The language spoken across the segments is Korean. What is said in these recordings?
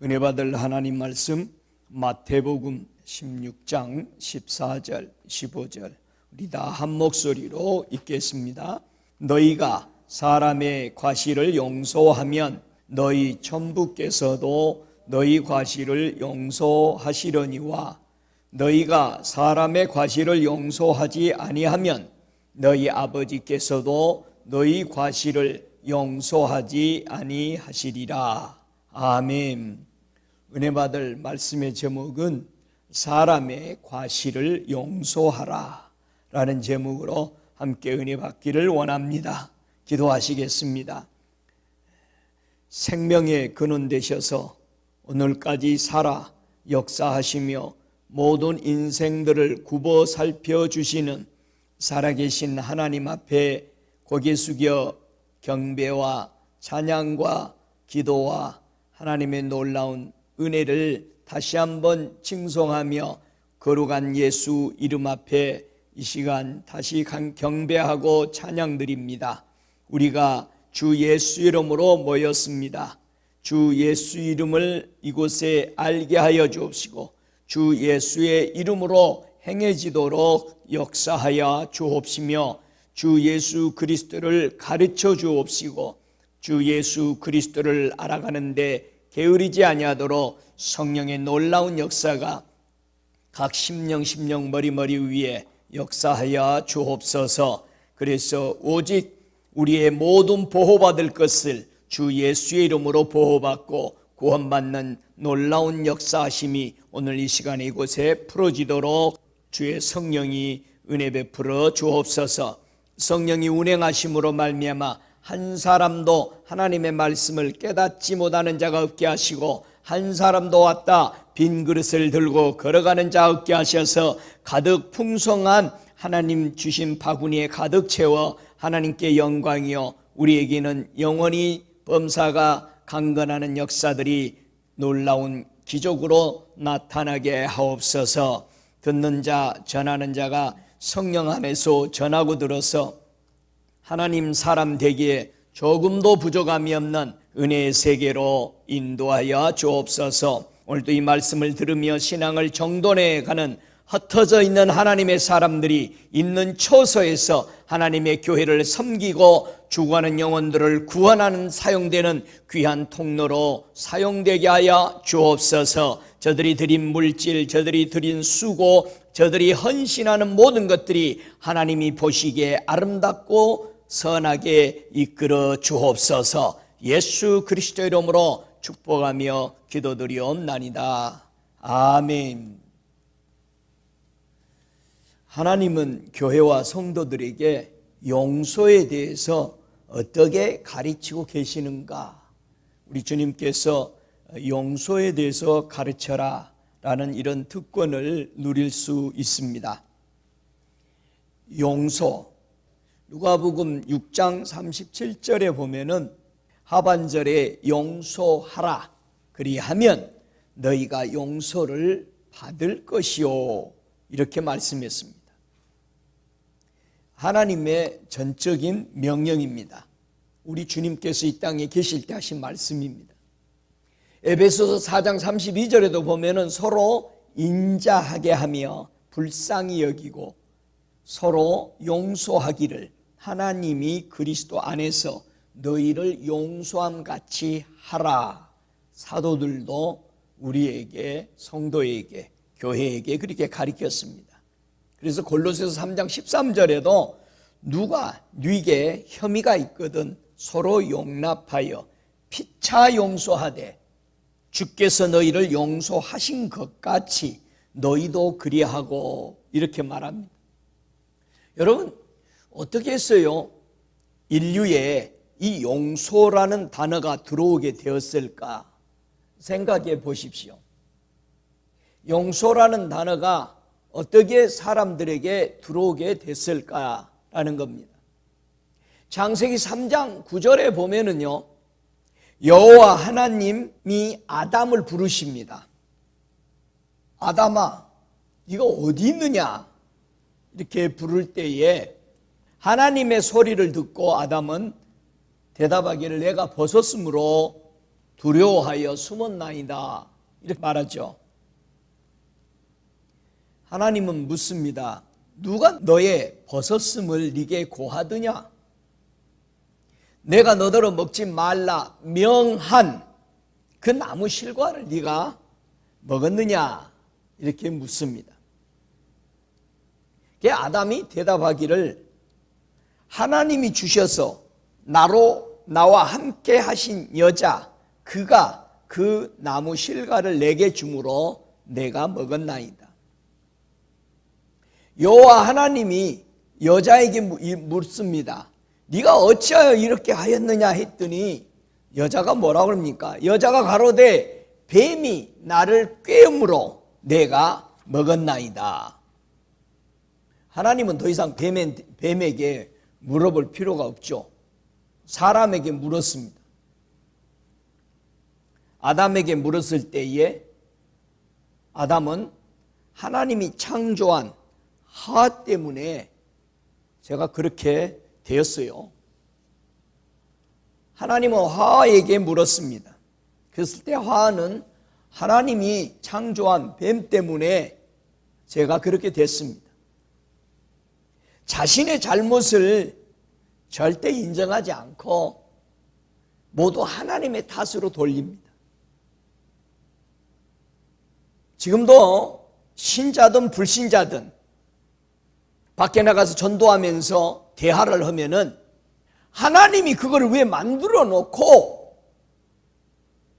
은혜 받을 하나님 말씀 마태복음 16장 14절 15절 우리 다 한 목소리로 읽겠습니다. 너희가 사람의 과실을 용서하면 너희 천부께서도 너희 과실을 용서하시려니와 너희가 사람의 과실을 용서하지 아니하면 너희 아버지께서도 너희 과실을 용서하지 아니하시리라. 아멘. 은혜 받을 말씀의 제목은 사람의 과실을 용서하라 라는 제목으로 함께 은혜 받기를 원합니다. 기도하시겠습니다. 생명의 근원 되셔서 오늘까지 살아 역사하시며 모든 인생들을 굽어 살펴주시는 살아계신 하나님 앞에 고개 숙여 경배와 찬양과 기도와 하나님의 놀라운 은혜를 다시 한번 칭송하며 거룩한 예수 이름 앞에 이 시간 다시 경배하고 찬양드립니다. 우리가 주 예수 이름으로 모였습니다. 주 예수 이름을 이곳에 알게 하여 주옵시고 주 예수의 이름으로 행해지도록 역사하여 주옵시며 주 예수 그리스도를 가르쳐 주옵시고 주 예수 그리스도를 알아가는데 게으르지 아니하도록 성령의 놀라운 역사가 각 심령 머리 위에 역사하여 주옵소서. 그래서 오직 우리의 모든 보호받을 것을 주 예수의 이름으로 보호받고 구원받는 놀라운 역사하심이 오늘 이 시간에 이곳에 풀어지도록 주의 성령이 은혜 베풀어 주옵소서. 성령이 운행하심으로 말미암아 한 사람도 하나님의 말씀을 깨닫지 못하는 자가 없게 하시고 한 사람도 왔다 빈 그릇을 들고 걸어가는 자 없게 하셔서 가득 풍성한 하나님 주신 바구니에 가득 채워 하나님께 영광이요 우리에게는 영원히 범사가 강건하는 역사들이 놀라운 기적으로 나타나게 하옵소서. 듣는 자 전하는 자가 성령 안에서 전하고 들어서 하나님 사람 되기에 조금도 부족함이 없는 은혜의 세계로 인도하여 주옵소서. 오늘도 이 말씀을 들으며 신앙을 정돈해 가는 흩어져 있는 하나님의 사람들이 있는 처소에서 하나님의 교회를 섬기고 죽어가는 영혼들을 구원하는 사용되는 귀한 통로로 사용되게 하여 주옵소서. 저들이 드린 물질, 저들이 드린 수고, 저들이 헌신하는 모든 것들이 하나님이 보시기에 아름답고 선하게 이끌어 주옵소서. 예수 그리스도 이름으로 축복하며 기도드리옵나이다. 아멘. 하나님은 교회와 성도들에게 용서에 대해서 어떻게 가르치고 계시는가? 우리 주님께서 용서에 대해서 가르쳐라 라는 이런 특권을 누릴 수 있습니다. 용서, 누가복음 6장 37절에 보면은 하반절에 용서하라 그리하면 너희가 용서를 받을 것이요 이렇게 말씀했습니다. 하나님의 전적인 명령입니다. 우리 주님께서 이 땅에 계실 때 하신 말씀입니다. 에베소서 4장 32절에도 보면은 서로 인자하게 하며 불쌍히 여기고 서로 용서하기를 하나님이 그리스도 안에서 너희를 용서함 같이 하라. 사도들도 우리에게 성도에게 교회에게 그렇게 가르쳤습니다. 그래서 골로새서 3장 13절에도 누가 네게 혐의가 있거든 서로 용납하여 피차 용서하되 주께서 너희를 용서하신 것 같이 너희도 그리하고 이렇게 말합니다. 여러분 어떻게 했어요? 인류에 이 용서라는 단어가 들어오게 되었을까? 생각해 보십시오. 용서라는 단어가 어떻게 사람들에게 들어오게 됐을까라는 겁니다. 창세기 3장 9절에 보면은요, 여호와 하나님이 아담을 부르십니다. 아담아, 네가 어디 있느냐? 이렇게 부를 때에 하나님의 소리를 듣고 아담은 대답하기를 내가 벗었으므로 두려워하여 숨었나이다. 이렇게 말하죠. 하나님은 묻습니다. 누가 너의 벗었음을 네게 고하더냐? 내가 너더러 먹지 말라 명한 그 나무 실과를 네가 먹었느냐? 이렇게 묻습니다. 아담이 대답하기를 하나님이 주셔서 나와 함께 하신 여자 그가 그 나무 실과를 내게 주므로 내가 먹었나이다. 여호와 하나님이 여자에게 묻습니다. 네가 어찌하여 이렇게 하였느냐 했더니 여자가 뭐라고 합니까? 여자가 가로되 뱀이 나를 꾀음으로 내가 먹었나이다. 하나님은 더 이상 뱀에게 물어볼 필요가 없죠. 사람에게 물었습니다. 아담에게 물었을 때에 아담은 하나님이 창조한 하와 때문에 제가 그렇게 되었어요. 하나님은 하와에게 물었습니다. 그랬을 때 하와는 하나님이 창조한 뱀 때문에 제가 그렇게 됐습니다. 자신의 잘못을 절대 인정하지 않고 모두 하나님의 탓으로 돌립니다. 지금도 신자든 불신자든 밖에 나가서 전도하면서 대화를 하면은 하나님이 그걸 왜 만들어 놓고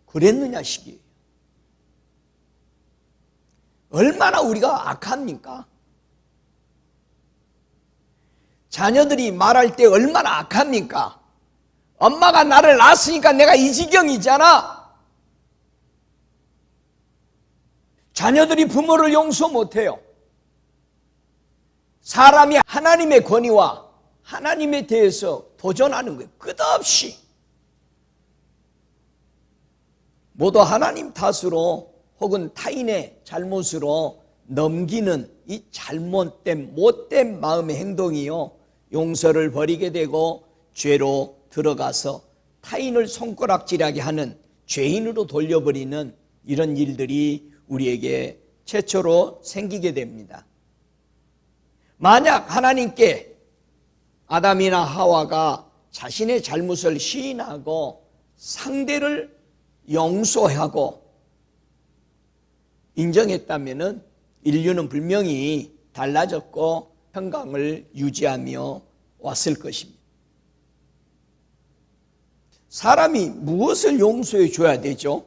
그랬느냐 식이에요. 얼마나 우리가 악합니까? 자녀들이 말할 때 얼마나 악합니까? 엄마가 나를 낳았으니까 내가 이 지경이잖아. 자녀들이 부모를 용서 못해요. 사람이 하나님의 권위와 하나님에 대해서 도전하는 거예요. 끝없이. 모두 하나님 탓으로 혹은 타인의 잘못으로 넘기는 이 잘못된 못된 마음의 행동이요, 용서를 버리게 되고 죄로 들어가서 타인을 손가락질하게 하는 죄인으로 돌려버리는 이런 일들이 우리에게 최초로 생기게 됩니다. 만약 하나님께 아담이나 하와가 자신의 잘못을 시인하고 상대를 용서하고 인정했다면 인류는 분명히 달라졌고 평강을 유지하며 왔을 것입니다. 사람이 무엇을 용서해 줘야 되죠?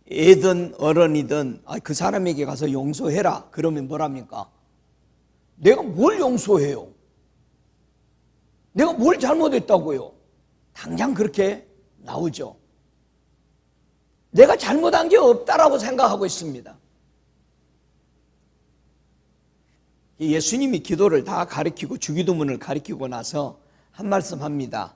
애든 어른이든 그 사람에게 가서 용서해라 그러면 뭐랍니까? 내가 뭘 용서해요? 내가 뭘 잘못했다고요? 당장 그렇게 나오죠. 내가 잘못한 게 없다라고 생각하고 있습니다. 예수님이 기도를 다 가르치고 주기도문을 가르치고 나서 한 말씀 합니다.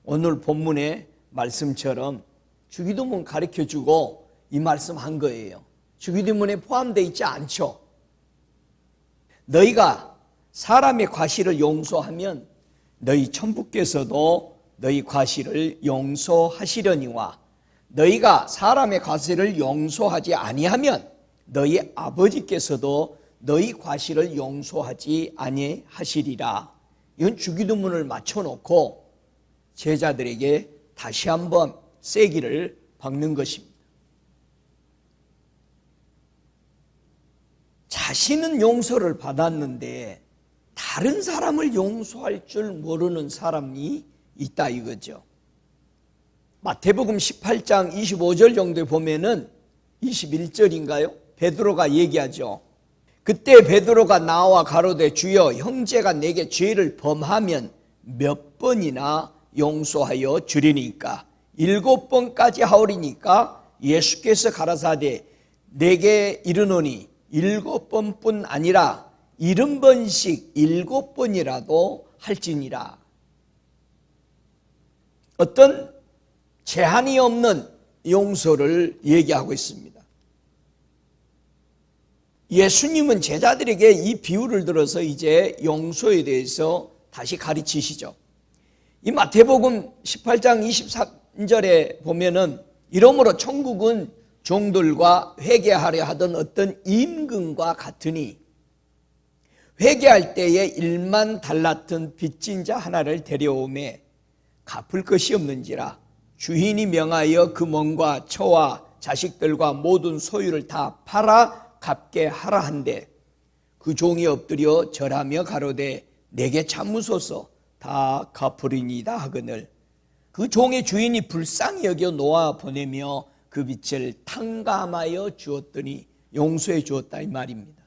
오늘 본문의 말씀처럼 주기도문 가르쳐주고 이 말씀 한 거예요. 주기도문에 포함되어 있지 않죠. 너희가 사람의 과실을 용서하면 너희 천부께서도 너희 과실을 용서하시려니와 너희가 사람의 과실을 용서하지 아니하면 너희 아버지께서도 너희 과실을 용서하지 아니하시리라. 이건 주기도문을 맞춰놓고 제자들에게 다시 한번 세기를 박는 것입니다. 자신은 용서를 받았는데 다른 사람을 용서할 줄 모르는 사람이 있다 이거죠. 마태복음 18장 25절 정도에 보면은 21절인가요? 베드로가 얘기하죠. 그때 베드로가 나와 가로되 주여 형제가 내게 죄를 범하면 몇 번이나 용서하여 주리니까 7번까지 하오리니까 예수께서 가라사대 내게 이르노니 7번뿐 아니라 70번씩 7번이라도 할지니라. 어떤 제한이 없는 용서를 얘기하고 있습니다. 예수님은 제자들에게 이 비유를 들어서 이제 용서에 대해서 다시 가르치시죠. 이 마태복음 18장 23절에 보면은 이러므로 천국은 종들과 회개하려 하던 어떤 임금과 같으니 회개할 때에 1만 달란트 빚진 자 하나를 데려오매 갚을 것이 없는지라 주인이 명하여 그 몸과 처와 자식들과 모든 소유를 다 팔아 갚게 하라 한데 그 종이 엎드려 절하며 가로되 내게 참으소서 다 갚으리니이다 하거늘 그 종의 주인이 불쌍히 여겨 놓아 보내며 그 빚을 탕감하여 주었더니 용서해 주었다 이 말입니다.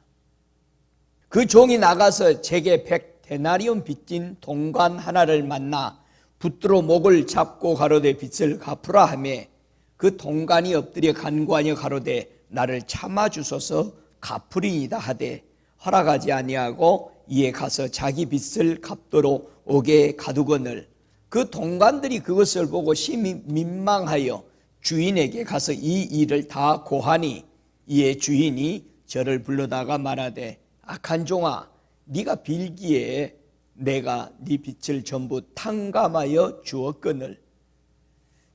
그 종이 나가서 제게 100데나리온 빚진 동관 하나를 만나 붙들어 목을 잡고 가로되 빚을 갚으라 하며 그 동관이 엎드려 간구하여 가로되 나를 참아주소서 갚으리이다 하되 허락하지 아니하고 이에 가서 자기 빚을 갚도록 옥에 가두거늘 그 동관들이 그것을 보고 심히 민망하여 주인에게 가서 이 일을 다 고하니 이에 주인이 저를 불러다가 말하되 악한 종아 네가 빌기에 내가 네 빚을 전부 탕감하여 주었거늘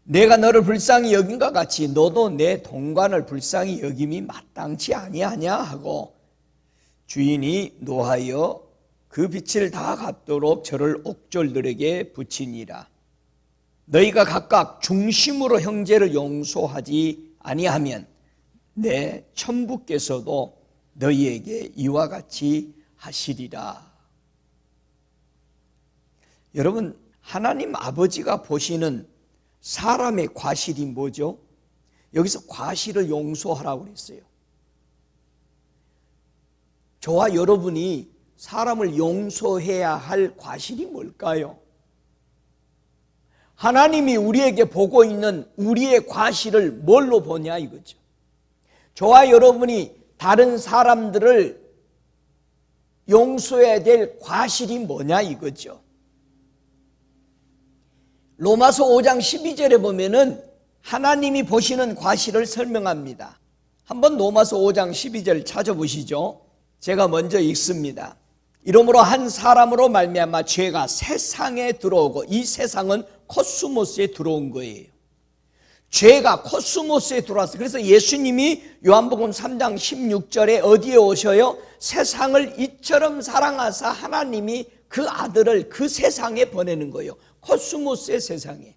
내가 너를 불쌍히 여긴과 같이 너도 내 동관을 불쌍히 여김이 마땅치 아니하냐 하고 주인이 노하여 그 빚을 다 갚도록 저를 옥졸들에게 붙이니라. 너희가 각각 중심으로 형제를 용서하지 아니하면 내 천부께서도 너희에게 이와 같이 하시리라. 여러분, 하나님 아버지가 보시는 사람의 과실이 뭐죠? 여기서 과실을 용서하라고 그랬어요. 저와 여러분이 사람을 용서해야 할 과실이 뭘까요? 하나님이 우리에게 보고 있는 우리의 과실을 뭘로 보냐 이거죠. 저와 여러분이 다른 사람들을 용서해야 될 과실이 뭐냐 이거죠. 로마서 5장 12절에 보면은 하나님이 보시는 과실을 설명합니다. 한번 로마서 5장 12절 찾아보시죠. 제가 먼저 읽습니다. 이러므로 한 사람으로 말미암아 죄가 세상에 들어오고 이 세상은 코스모스에 들어온 거예요. 죄가 코스모스에 들어왔어요. 그래서 예수님이 요한복음 3장 16절에 어디에 오셔요? 세상을 이처럼 사랑하사 하나님이 그 아들을 그 세상에 보내는 거예요. 코스모스의 세상에.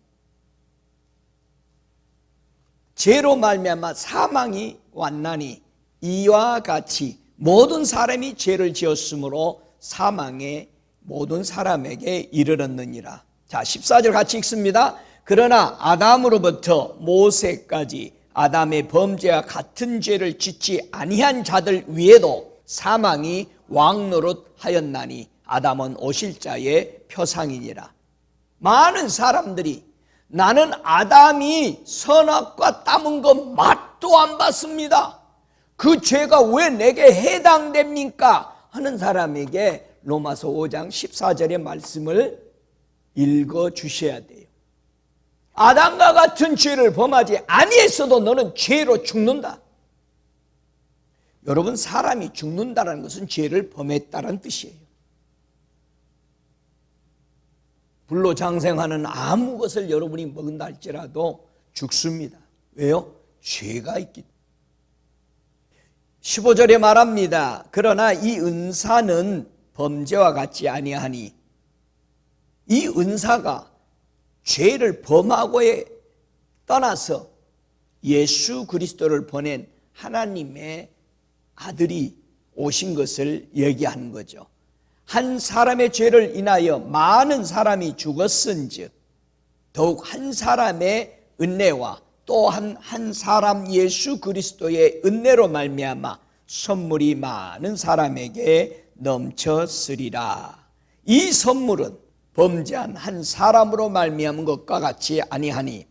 죄로 말미암아 사망이 왔나니 이와 같이 모든 사람이 죄를 지었으므로 사망에 모든 사람에게 이르렀느니라. 자, 14절 같이 읽습니다. 그러나 아담으로부터 모세까지 아담의 범죄와 같은 죄를 짓지 아니한 자들 위에도 사망이 왕노릇하였나니 아담은 오실 자의 표상이니라. 많은 사람들이 나는 아담이 선악과 따문 거 맛도 안 봤습니다. 그 죄가 왜 내게 해당됩니까? 하는 사람에게 로마서 5장 14절의 말씀을 읽어 주셔야 돼요. 아담과 같은 죄를 범하지 아니했어도 너는 죄로 죽는다. 여러분, 사람이 죽는다는 것은 죄를 범했다는 뜻이에요. 불로 장생하는 아무 것을 여러분이 먹은다 할지라도 죽습니다. 왜요? 죄가 있기 때문에. 15절에 말합니다. 그러나 이 은사는 범죄와 같지 아니하니 이 은사가 죄를 범하고에 떠나서 예수 그리스도를 보낸 하나님의 아들이 오신 것을 얘기하는 거죠. 한 사람의 죄를 인하여 많은 사람이 죽었은즉 더욱 한 사람의 은혜와 또한 한 사람 예수 그리스도의 은혜로 말미암아 선물이 많은 사람에게 넘쳤으리라. 이 선물은 범죄한 한 사람으로 말미암은 것과 같이 아니하니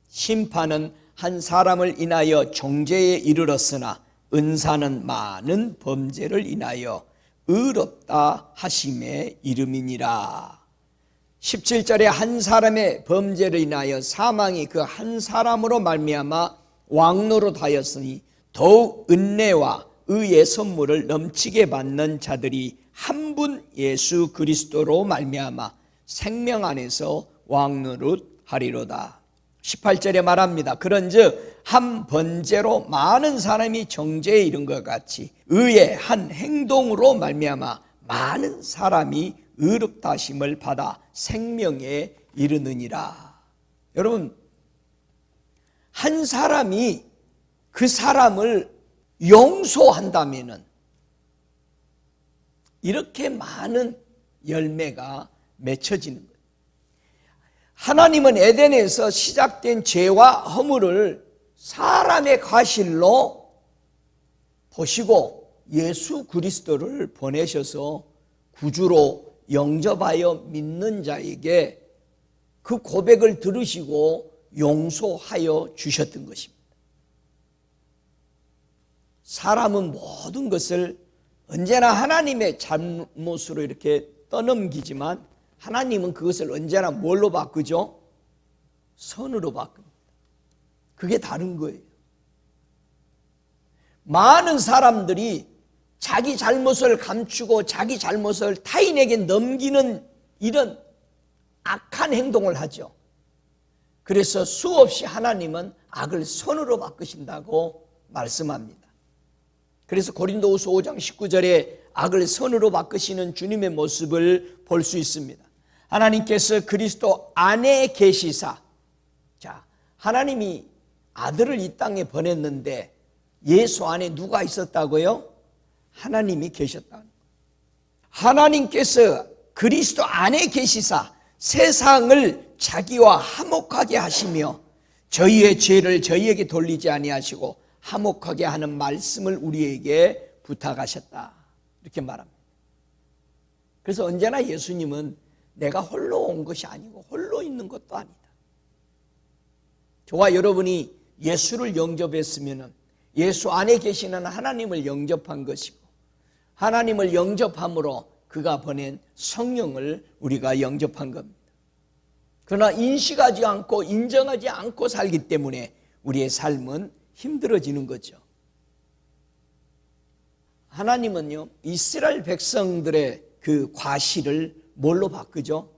심판은 한 사람을 인하여 정죄에 이르렀으나 은사는 많은 범죄를 인하여 의롭다 하심의 이름이니라. 17절에 한 사람의 범죄를 인하여 사망이 그 한 사람으로 말미암아 왕노릇하였으니 더욱 은혜와 의의 선물을 넘치게 받는 자들이 한 분 예수 그리스도로 말미암아 생명 안에서 왕노릇하리로다. 18절에 말합니다. 그런즉 한 번제로 많은 사람이 정죄에 이른 것 같이 의의 한 행동으로 말미암아 많은 사람이 의롭다 하심을 받아 생명에 이르느니라. 여러분, 한 사람이 그 사람을 용서한다면은 이렇게 많은 열매가 맺혀지는 거예요. 하나님은 에덴에서 시작된 죄와 허물을 사람의 과실로 보시고 예수 그리스도를 보내셔서 구주로 영접하여 믿는 자에게 그 고백을 들으시고 용서하여 주셨던 것입니다. 사람은 모든 것을 언제나 하나님의 잘못으로 이렇게 떠넘기지만 하나님은 그것을 언제나 뭘로 바꾸죠? 선으로 바꿉니다. 그게 다른 거예요. 많은 사람들이 자기 잘못을 감추고 자기 잘못을 타인에게 넘기는 이런 악한 행동을 하죠. 그래서 수없이 하나님은 악을 선으로 바꾸신다고 말씀합니다. 그래서 고린도후서 5장 19절에 악을 선으로 바꾸시는 주님의 모습을 볼 수 있습니다. 하나님께서 그리스도 안에 계시사, 자, 하나님이 아들을 이 땅에 보냈는데 예수 안에 누가 있었다고요? 하나님이 계셨다. 하나님께서 그리스도 안에 계시사 세상을 자기와 화목하게 하시며 저희의 죄를 저희에게 돌리지 아니하시고 화목하게 하는 말씀을 우리에게 부탁하셨다. 이렇게 말합니다. 그래서 언제나 예수님은 내가 홀로 온 것이 아니고 홀로 있는 것도 아니다. 저와 여러분이 예수를 영접했으면 예수 안에 계시는 하나님을 영접한 것이고 하나님을 영접함으로 그가 보낸 성령을 우리가 영접한 겁니다. 그러나 인식하지 않고 인정하지 않고 살기 때문에 우리의 삶은 힘들어지는 거죠. 하나님은요, 이스라엘 백성들의 그 과실을 뭘로 바꾸죠?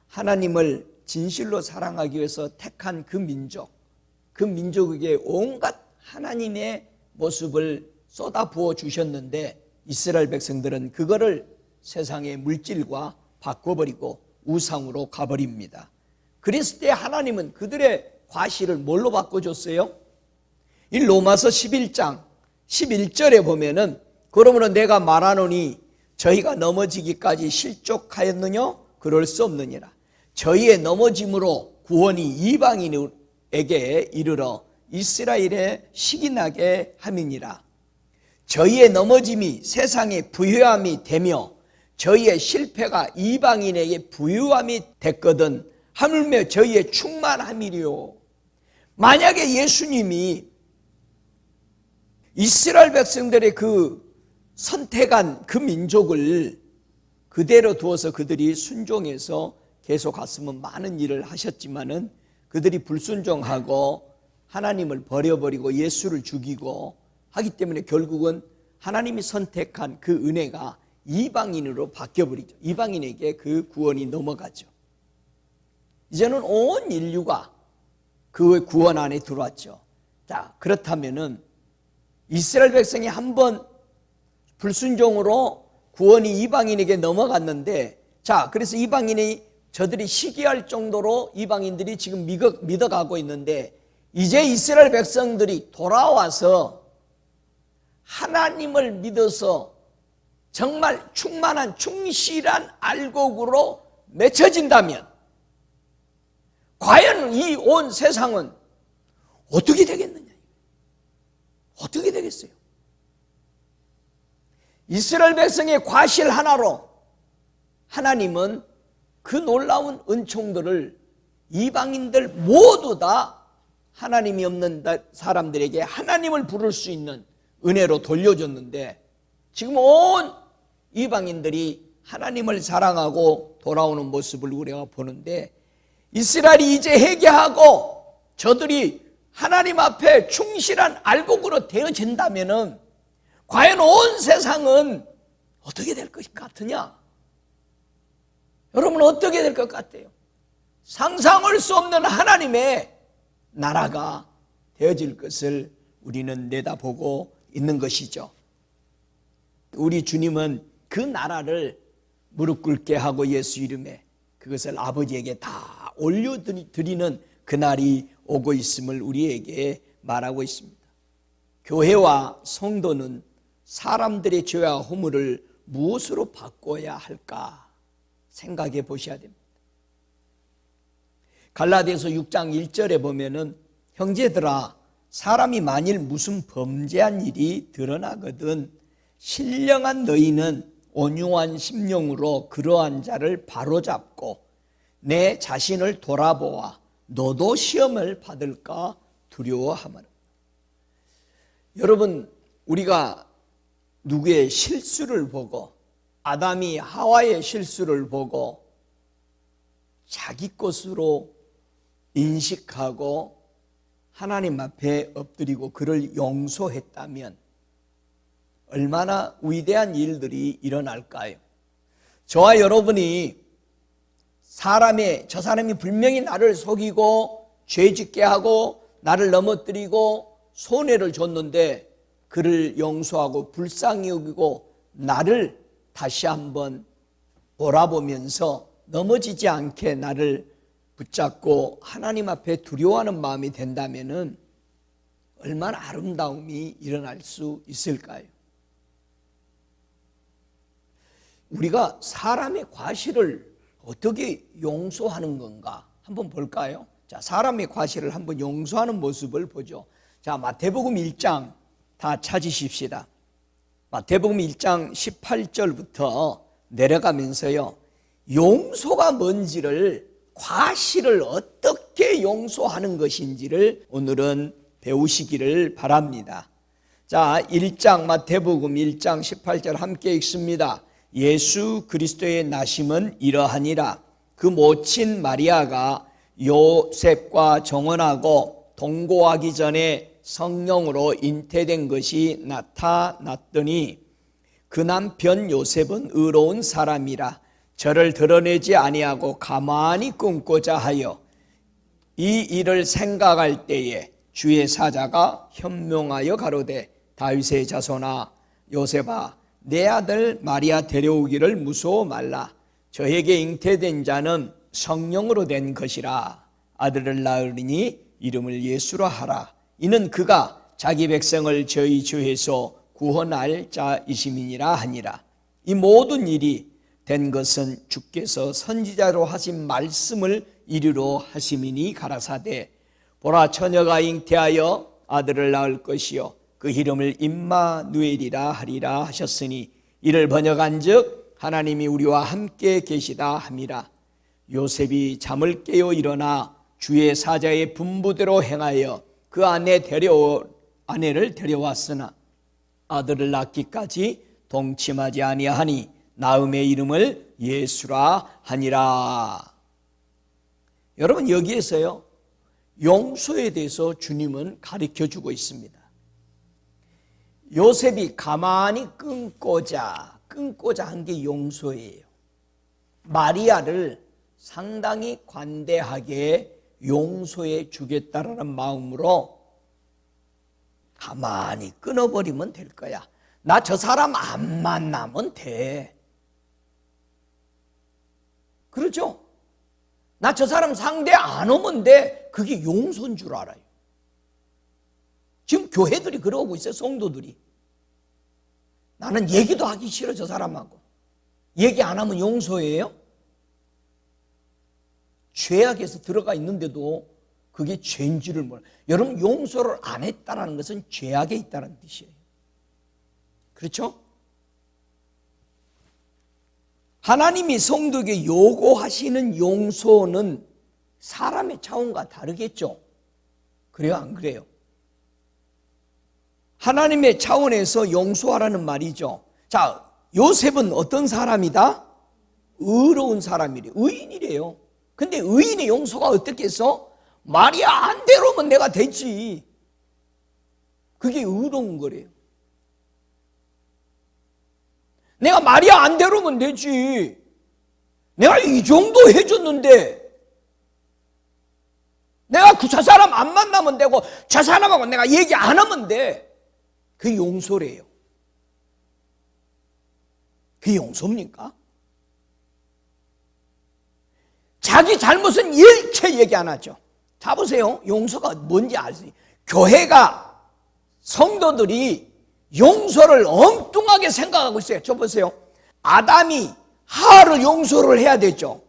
하나님을 진실로 사랑하기 위해서 택한 그 민족에게 온갖 하나님의 모습을 쏟아부어 주셨는데 이스라엘 백성들은 그거를 세상의 물질과 바꿔버리고 우상으로 가버립니다. 그랬을 때 하나님은 그들의 과실을 뭘로 바꿔줬어요? 이 로마서 11장 11절에 보면은 그러므로 내가 말하노니 저희가 넘어지기까지 실족하였느냐? 그럴 수 없느니라. 저희의 넘어짐으로 구원이 이방인에게 이르러 이스라엘에 시기나게 함이니라. 저희의 넘어짐이 세상의 부유함이 되며 저희의 실패가 이방인에게 부유함이 됐거든 하물며 저희의 충만함이리요. 만약에 예수님이 이스라엘 백성들의 그 선택한 그 민족을 그대로 두어서 그들이 순종해서 계속 갔으면 많은 일을 하셨지만은 그들이 불순종하고 하나님을 버려버리고 예수를 죽이고 하기 때문에 결국은 하나님이 선택한 그 은혜가 이방인으로 바뀌어버리죠. 이방인에게 그 구원이 넘어가죠. 이제는 온 인류가 그 구원 안에 들어왔죠. 자, 그렇다면은 이스라엘 백성이 한번 불순종으로 구원이 이방인에게 넘어갔는데, 자, 그래서 이방인이 저들이 시기할 정도로 이방인들이 지금 믿어가고 있는데 이제 이스라엘 백성들이 돌아와서 하나님을 믿어서 정말 충만한 충실한 알곡으로 맺혀진다면 과연 이 온 세상은 어떻게 되겠느냐? 어떻게 되겠어요? 이스라엘 백성의 과실 하나로 하나님은 그 놀라운 은총들을 이방인들 모두 다 하나님이 없는 사람들에게 하나님을 부를 수 있는 은혜로 돌려줬는데 지금 온 이방인들이 하나님을 사랑하고 돌아오는 모습을 우리가 보는데 이스라엘이 이제 회개하고 저들이 하나님 앞에 충실한 알곡으로 되어진다면 과연 온 세상은 어떻게 될 것 같으냐? 여러분 어떻게 될 것 같아요? 상상할 수 없는 하나님의 나라가 되어질 것을 우리는 내다보고 있는 것이죠. 우리 주님은 그 나라를 무릎 꿇게 하고 예수 이름에 그것을 아버지에게 다 올려드리는 그날이 오고 있음을 우리에게 말하고 있습니다. 교회와 성도는 사람들의 죄와 허물을 무엇으로 바꿔야 할까 생각해 보셔야 됩니다. 갈라디아서 6장 1절에 보면은 형제들아 사람이 만일 무슨 범죄한 일이 드러나거든 신령한 너희는 온유한 심령으로 그러한 자를 바로잡고 내 자신을 돌아보아 너도 시험을 받을까 두려워하마라. 여러분 우리가 누구의 실수를 보고 아담이 하와의 실수를 보고 자기 것으로 인식하고 하나님 앞에 엎드리고 그를 용서했다면 얼마나 위대한 일들이 일어날까요? 저와 여러분이 저 사람이 분명히 나를 속이고 죄짓게 하고 나를 넘어뜨리고 손해를 줬는데 그를 용서하고 불쌍히 여기고 나를 다시 한번 돌아보면서 넘어지지 않게 나를 붙잡고 하나님 앞에 두려워하는 마음이 된다면 얼마나 아름다움이 일어날 수 있을까요? 우리가 사람의 과실을 어떻게 용서하는 건가 한번 볼까요? 자, 사람의 과실을 한번 용서하는 모습을 보죠. 자, 마태복음 1장 다 찾으십시다. 마태복음 1장 18절부터 내려가면서요. 용서가 뭔지를 과실을 어떻게 용서하는 것인지를 오늘은 배우시기를 바랍니다. 자, 1장 마태복음 1장 18절 함께 읽습니다. 예수 그리스도의 나심은 이러하니라. 그 모친 마리아가 요셉과 정혼하고 동거하기 전에 성령으로 잉태된 것이 나타났더니 그 남편 요셉은 의로운 사람이라 저를 드러내지 아니하고 가만히 끊고자 하여 이 일을 생각할 때에 주의 사자가 현명하여 가로되 다윗의 자손아 요셉아 내 아들 마리아 데려오기를 무서워 말라. 저에게 잉태된 자는 성령으로 된 것이라. 아들을 낳으리니 이름을 예수라 하라. 이는 그가 자기 백성을 저희 죄에서 구원할 자이심이니라 하니라. 이 모든 일이 된 것은 주께서 선지자로 하신 말씀을 이루려 하심이니 가라사대 보라 처녀가 잉태하여 아들을 낳을 것이요 그 이름을 임마누엘이라 하리라 하셨으니 이를 번역한즉 하나님이 우리와 함께 계시다 함이라. 요셉이 잠을 깨어 일어나 주의 사자의 분부대로 행하여 그 아내를 데려왔으나 아들을 낳기까지 동침하지 아니하니 나음의 이름을 예수라 하니라. 여러분 여기에서요 용서에 대해서 주님은 가르쳐주고 있습니다. 요셉이 가만히 끊고자 한 게 용서예요. 마리아를 상당히 관대하게 용서해 주겠다라는 마음으로 가만히 끊어버리면 될 거야. 나 저 사람 안 만나면 돼. 그렇죠? 나 저 사람 상대 안 오면 돼. 그게 용서인 줄 알아요. 지금 교회들이 그러고 있어요. 성도들이. 나는 얘기도 하기 싫어 저 사람하고. 얘기 안 하면 용서예요? 죄악에서 들어가 있는데도 그게 죄인 줄을 몰라요. 여러분 용서를 안 했다는 것은 죄악에 있다는 뜻이에요. 그렇죠? 하나님이 성도에게 요구하시는 용서는 사람의 차원과 다르겠죠? 그래요? 안 그래요? 하나님의 차원에서 용서하라는 말이죠. 자, 요셉은 어떤 사람이다? 의로운 사람이래요. 의인이래요. 근데 의인의 용서가 어떻게 해서? 마리아 안 데려오면 내가 되지. 그게 의로운 거래요. 내가 마리아 안 데려오면 되지. 내가 이 정도 해줬는데 내가 저 사람 안 만나면 되고 저 사람하고 내가 얘기 안 하면 돼. 그게 용서래요. 그게 용서입니까? 자기 잘못은 일체 얘기 안 하죠. 자 보세요. 용서가 뭔지 아세요? 교회가 성도들이 용서를 엉뚱하게 생각하고 있어요. 저 보세요. 아담이 하와를 용서를 해야 되죠.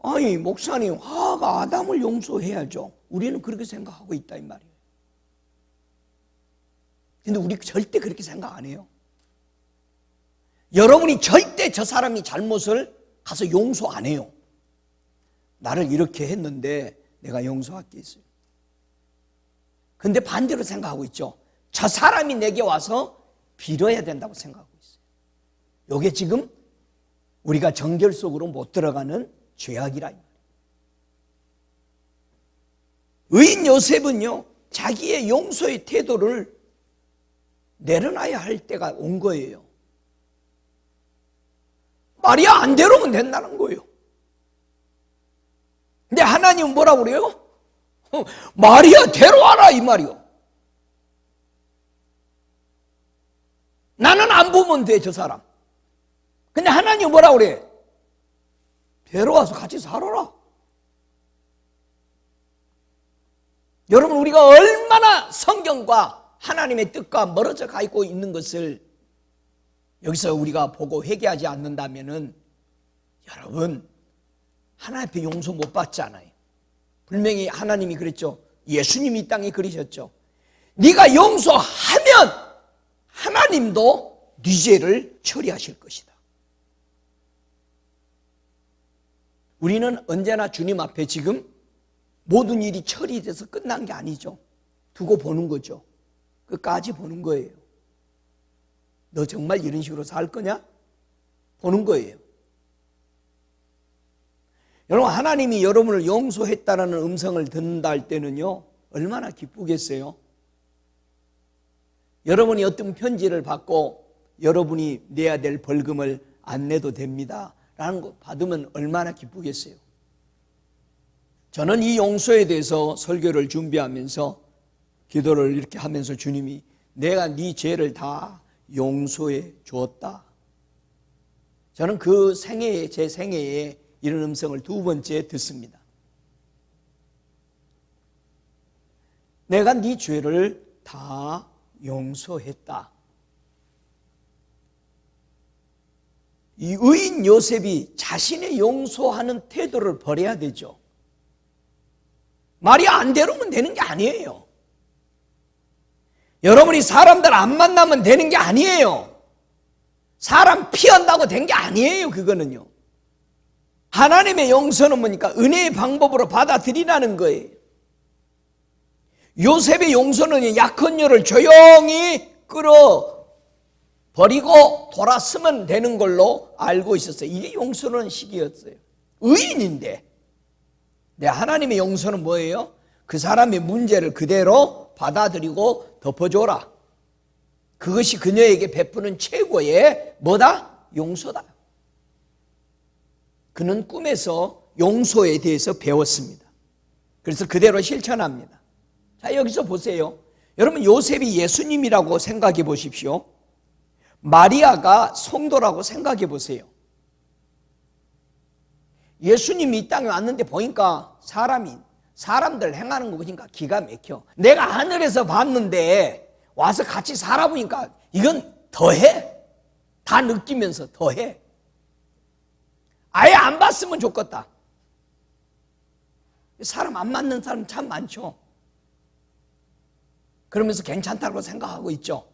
아니 목사님, 하와가 아담을 용서해야죠. 우리는 그렇게 생각하고 있다 이 말이에요. 근데 우리 절대 그렇게 생각 안 해요. 여러분이 절대 저 사람이 잘못을 가서 용서 안 해요. 나를 이렇게 했는데 내가 용서할 게 있어요. 근데 반대로 생각하고 있죠. 저 사람이 내게 와서 빌어야 된다고 생각하고 있어요. 이게 지금 우리가 정결 속으로 못 들어가는 죄악이라 이 말이에요. 의인 요셉은요, 자기의 용서의 태도를 내려놔야 할 때가 온 거예요. 마리아 안 데려오면 된다는 거예요. 근데 하나님은 뭐라고 그래요? 마리아 데려와라 이 말이요. 나는 안 보면 돼 저 사람. 근데 하나님은 뭐라고 그래? 데려와서 같이 살아라. 여러분 우리가 얼마나 성경과 하나님의 뜻과 멀어져 가 있고 있는 것을 여기서 우리가 보고 회개하지 않는다면은 여러분 하나님 앞에 용서 못 받잖아요. 분명히 하나님이 그랬죠. 예수님이 이 땅에 그러셨죠. 네가 용서하면 하나님도 네 죄를 처리하실 것이다. 우리는 언제나 주님 앞에 지금 모든 일이 처리돼서 끝난 게 아니죠. 두고 보는 거죠. 끝까지 보는 거예요. 너 정말 이런 식으로 살 거냐? 보는 거예요. 여러분 하나님이 여러분을 용서했다라는 음성을 듣는다 할 때는요 얼마나 기쁘겠어요? 여러분이 어떤 편지를 받고 여러분이 내야 될 벌금을 안 내도 됩니다 라는 거 받으면 얼마나 기쁘겠어요? 저는 이 용서에 대해서 설교를 준비하면서 기도를 이렇게 하면서 주님이 내가 네 죄를 다 용서해 주었다. 저는 그 생애에 제 생애에 이런 음성을 두 번째 듣습니다. 내가 네 죄를 다 용서했다. 이 의인 요셉이 자신의 용서하는 태도를 버려야 되죠. 말이 안 되면 되는 게 아니에요. 여러분이 사람들 안 만나면 되는 게 아니에요. 사람 피한다고 된 게 아니에요. 그거는요. 하나님의 용서는 뭐니까 은혜의 방법으로 받아들이라는 거예요. 요셉의 용서는 약혼녀를 조용히 끌어버리고 돌아서면 되는 걸로 알고 있었어요. 이게 용서는 식이었어요. 의인인데. 네, 하나님의 용서는 뭐예요? 그 사람의 문제를 그대로 받아들이고 덮어줘라. 그것이 그녀에게 베푸는 최고의 뭐다? 용서다. 그는 꿈에서 용서에 대해서 배웠습니다. 그래서 그대로 실천합니다. 자, 여기서 보세요. 여러분 요셉이 예수님이라고 생각해 보십시오. 마리아가 성도라고 생각해 보세요. 예수님이 이 땅에 왔는데 보니까 사람들 행하는 거 보니까 기가 막혀. 내가 하늘에서 봤는데 와서 같이 살아보니까 이건 더해. 다 느끼면서 더해. 아예 안 봤으면 좋겠다. 사람 안 맞는 사람 참 많죠. 그러면서 괜찮다고 생각하고 있죠.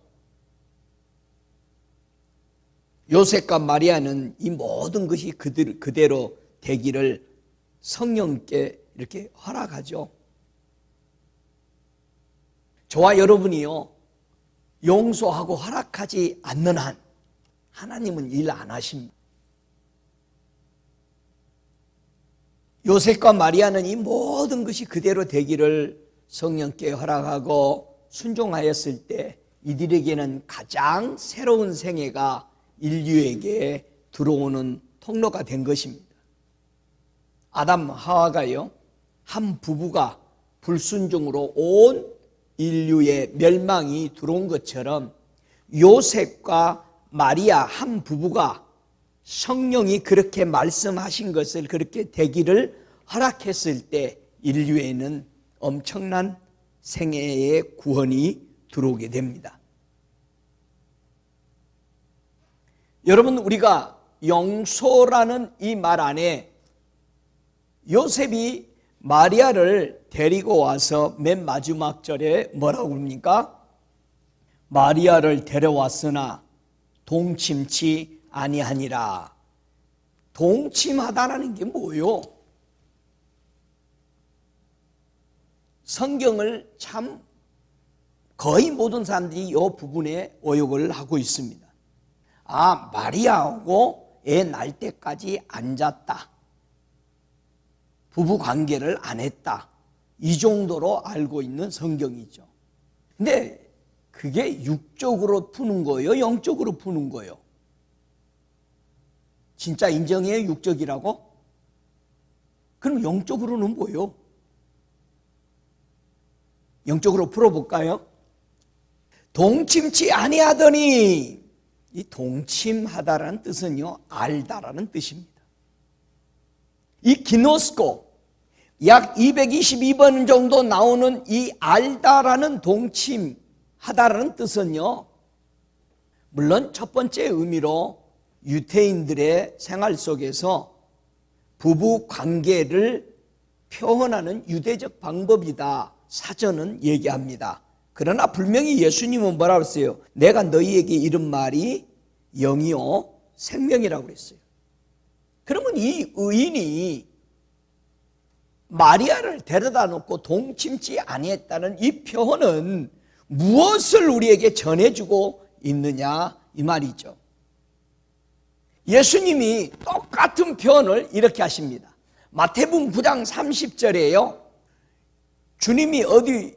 요셉과 마리아는 이 모든 것이 그대로 되기를 성령께 이렇게 허락하죠. 저와 여러분이요 용서하고 허락하지 않는 한 하나님은 일 안 하십니다. 요셉과 마리아는 이 모든 것이 그대로 되기를 성령께 허락하고 순종하였을 때 이들에게는 가장 새로운 생애가 인류에게 들어오는 통로가 된 것입니다. 아담 하와가요, 한 부부가 불순종으로 온 인류의 멸망이 들어온 것처럼 요셉과 마리아 한 부부가 성령이 그렇게 말씀하신 것을 그렇게 되기를 허락했을 때 인류에는 엄청난 생애의 구원이 들어오게 됩니다. 여러분, 우리가 영소라는 이 말 안에 요셉이 마리아를 데리고 와서 맨 마지막 절에 뭐라고 합니까? 마리아를 데려왔으나 동침치 아니하니라. 동침하다라는 게 뭐예요? 성경을 참 거의 모든 사람들이 이 부분에 오역을 하고 있습니다. 아, 마리아하고 애 낳을 때까지 안 잤다, 부부 관계를 안 했다, 이 정도로 알고 있는 성경이죠. 근데 그게 육적으로 푸는 거예요? 영적으로 푸는 거예요? 진짜 인정해요? 육적이라고? 그럼 영적으로는 뭐예요? 영적으로 풀어볼까요? 동침치 아니하더니, 이 동침하다라는 뜻은요, 알다라는 뜻입니다. 이 기노스코, 약 222번 정도 나오는 이 알다라는 동침하다라는 뜻은요, 물론 첫 번째 의미로 유대인들의 생활 속에서 부부 관계를 표현하는 유대적 방법이다, 사전은 얘기합니다. 그러나 분명히 예수님은 뭐라고 했어요? 내가 너희에게 이른 말이 영이요 생명이라고 그랬어요. 그러면 이 의인이 마리아를 데려다 놓고 동침치 아니했다는 이 표현은 무엇을 우리에게 전해주고 있느냐, 이 말이죠. 예수님이 똑같은 표현을 이렇게 하십니다. 마태복음 9장 30절에요. 주님이 어디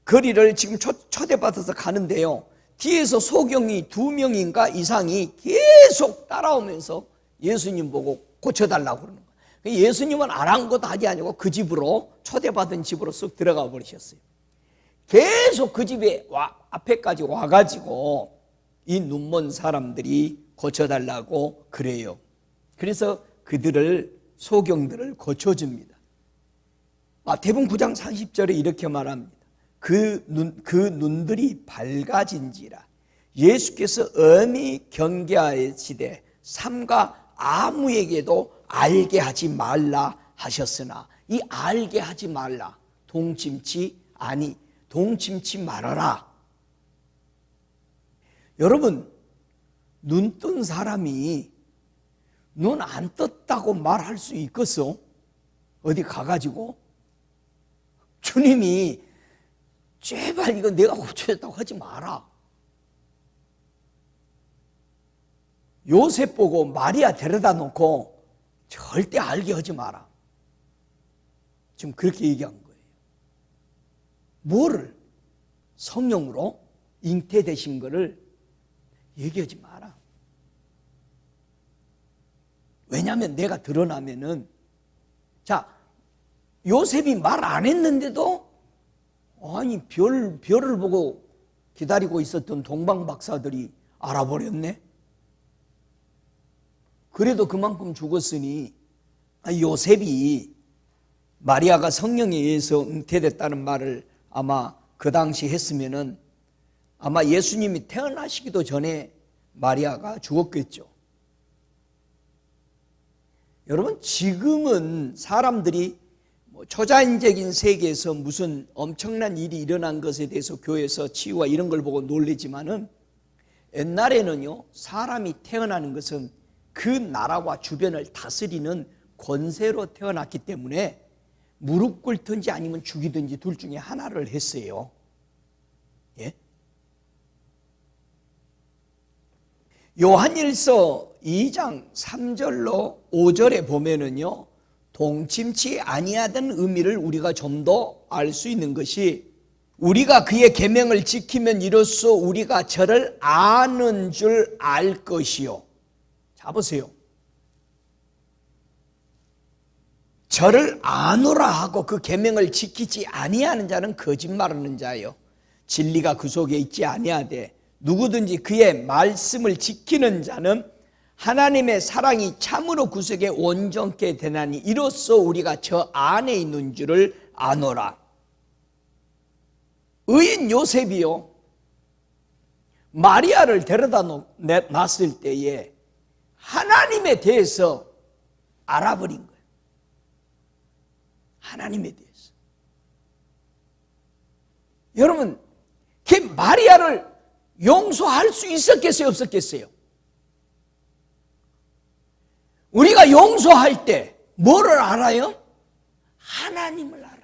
거리를 지금 초대받아서 가는데요, 뒤에서 소경이 2명인가 이상이 계속 따라오면서 예수님 보고 고쳐달라고 그러는 거예요. 예수님은 아랑곳하지 아니고 그 집으로, 초대받은 집으로 쓱 들어가 버리셨어요. 계속 그 집에 앞에까지 와가지고 이 눈먼 사람들이 고쳐달라고 그래요. 그래서 그들을, 소경들을 고쳐줍니다. 마태복음 9장 30절에 이렇게 말합니다. 그 눈들이 밝아진지라. 예수께서 엄히 경계하시되 삼가 아무에게도 알게 하지 말라 하셨으나, 이 알게 하지 말라, 동침치 말아라. 여러분, 눈 뜬 사람이 눈 안 떴다고 말할 수 있겠어? 어디 가가지고? 주님이 제발 이거 내가 고쳐줬다고 하지 마라. 요셉 보고 마리아 데려다 놓고 절대 알게 하지 마라. 지금 그렇게 얘기한 거예요. 뭐를? 성령으로 잉태되신 거를 얘기하지 마라. 왜냐하면 내가 드러나면은, 자, 요셉이 말 안 했는데도 아니 별을 보고 기다리고 있었던 동방 박사들이 알아버렸네. 그래도 그만큼 죽었으니 요셉이 마리아가 성령에 의해서 잉태됐다는 말을 아마 그 당시 했으면은 아마 예수님이 태어나시기도 전에 마리아가 죽었겠죠. 여러분, 지금은 사람들이 초자연적인 세계에서 무슨 엄청난 일이 일어난 것에 대해서 교회에서 치유와 이런 걸 보고 놀리지만은, 옛날에는요, 사람이 태어나는 것은 그 나라와 주변을 다스리는 권세로 태어났기 때문에 무릎 꿇든지 아니면 죽이든지 둘 중에 하나를 했어요. 예? 요한일서 2장 3절로 5절에 보면은요, 동침치 아니하던 의미를 우리가 좀 더 알 수 있는 것이, 우리가 그의 계명을 지키면 이로써 우리가 저를 아는 줄 알 것이요. 자, 보세요. 저를 아노라 하고 그 계명을 지키지 아니하는 자는 거짓말하는 자요, 진리가 그 속에 있지 아니하되 누구든지 그의 말씀을 지키는 자는 하나님의 사랑이 참으로 그 속에 온전케 되나니 이로써 우리가 저 안에 있는 줄을 아노라. 의인 요셉이요, 마리아를 데려다 놨을 때에 하나님에 대해서 알아버린 거예요. 하나님에 대해서. 여러분, 그 마리아를 용서할 수 있었겠어요, 없었겠어요? 우리가 용서할 때 뭐를 알아요? 하나님을 알아.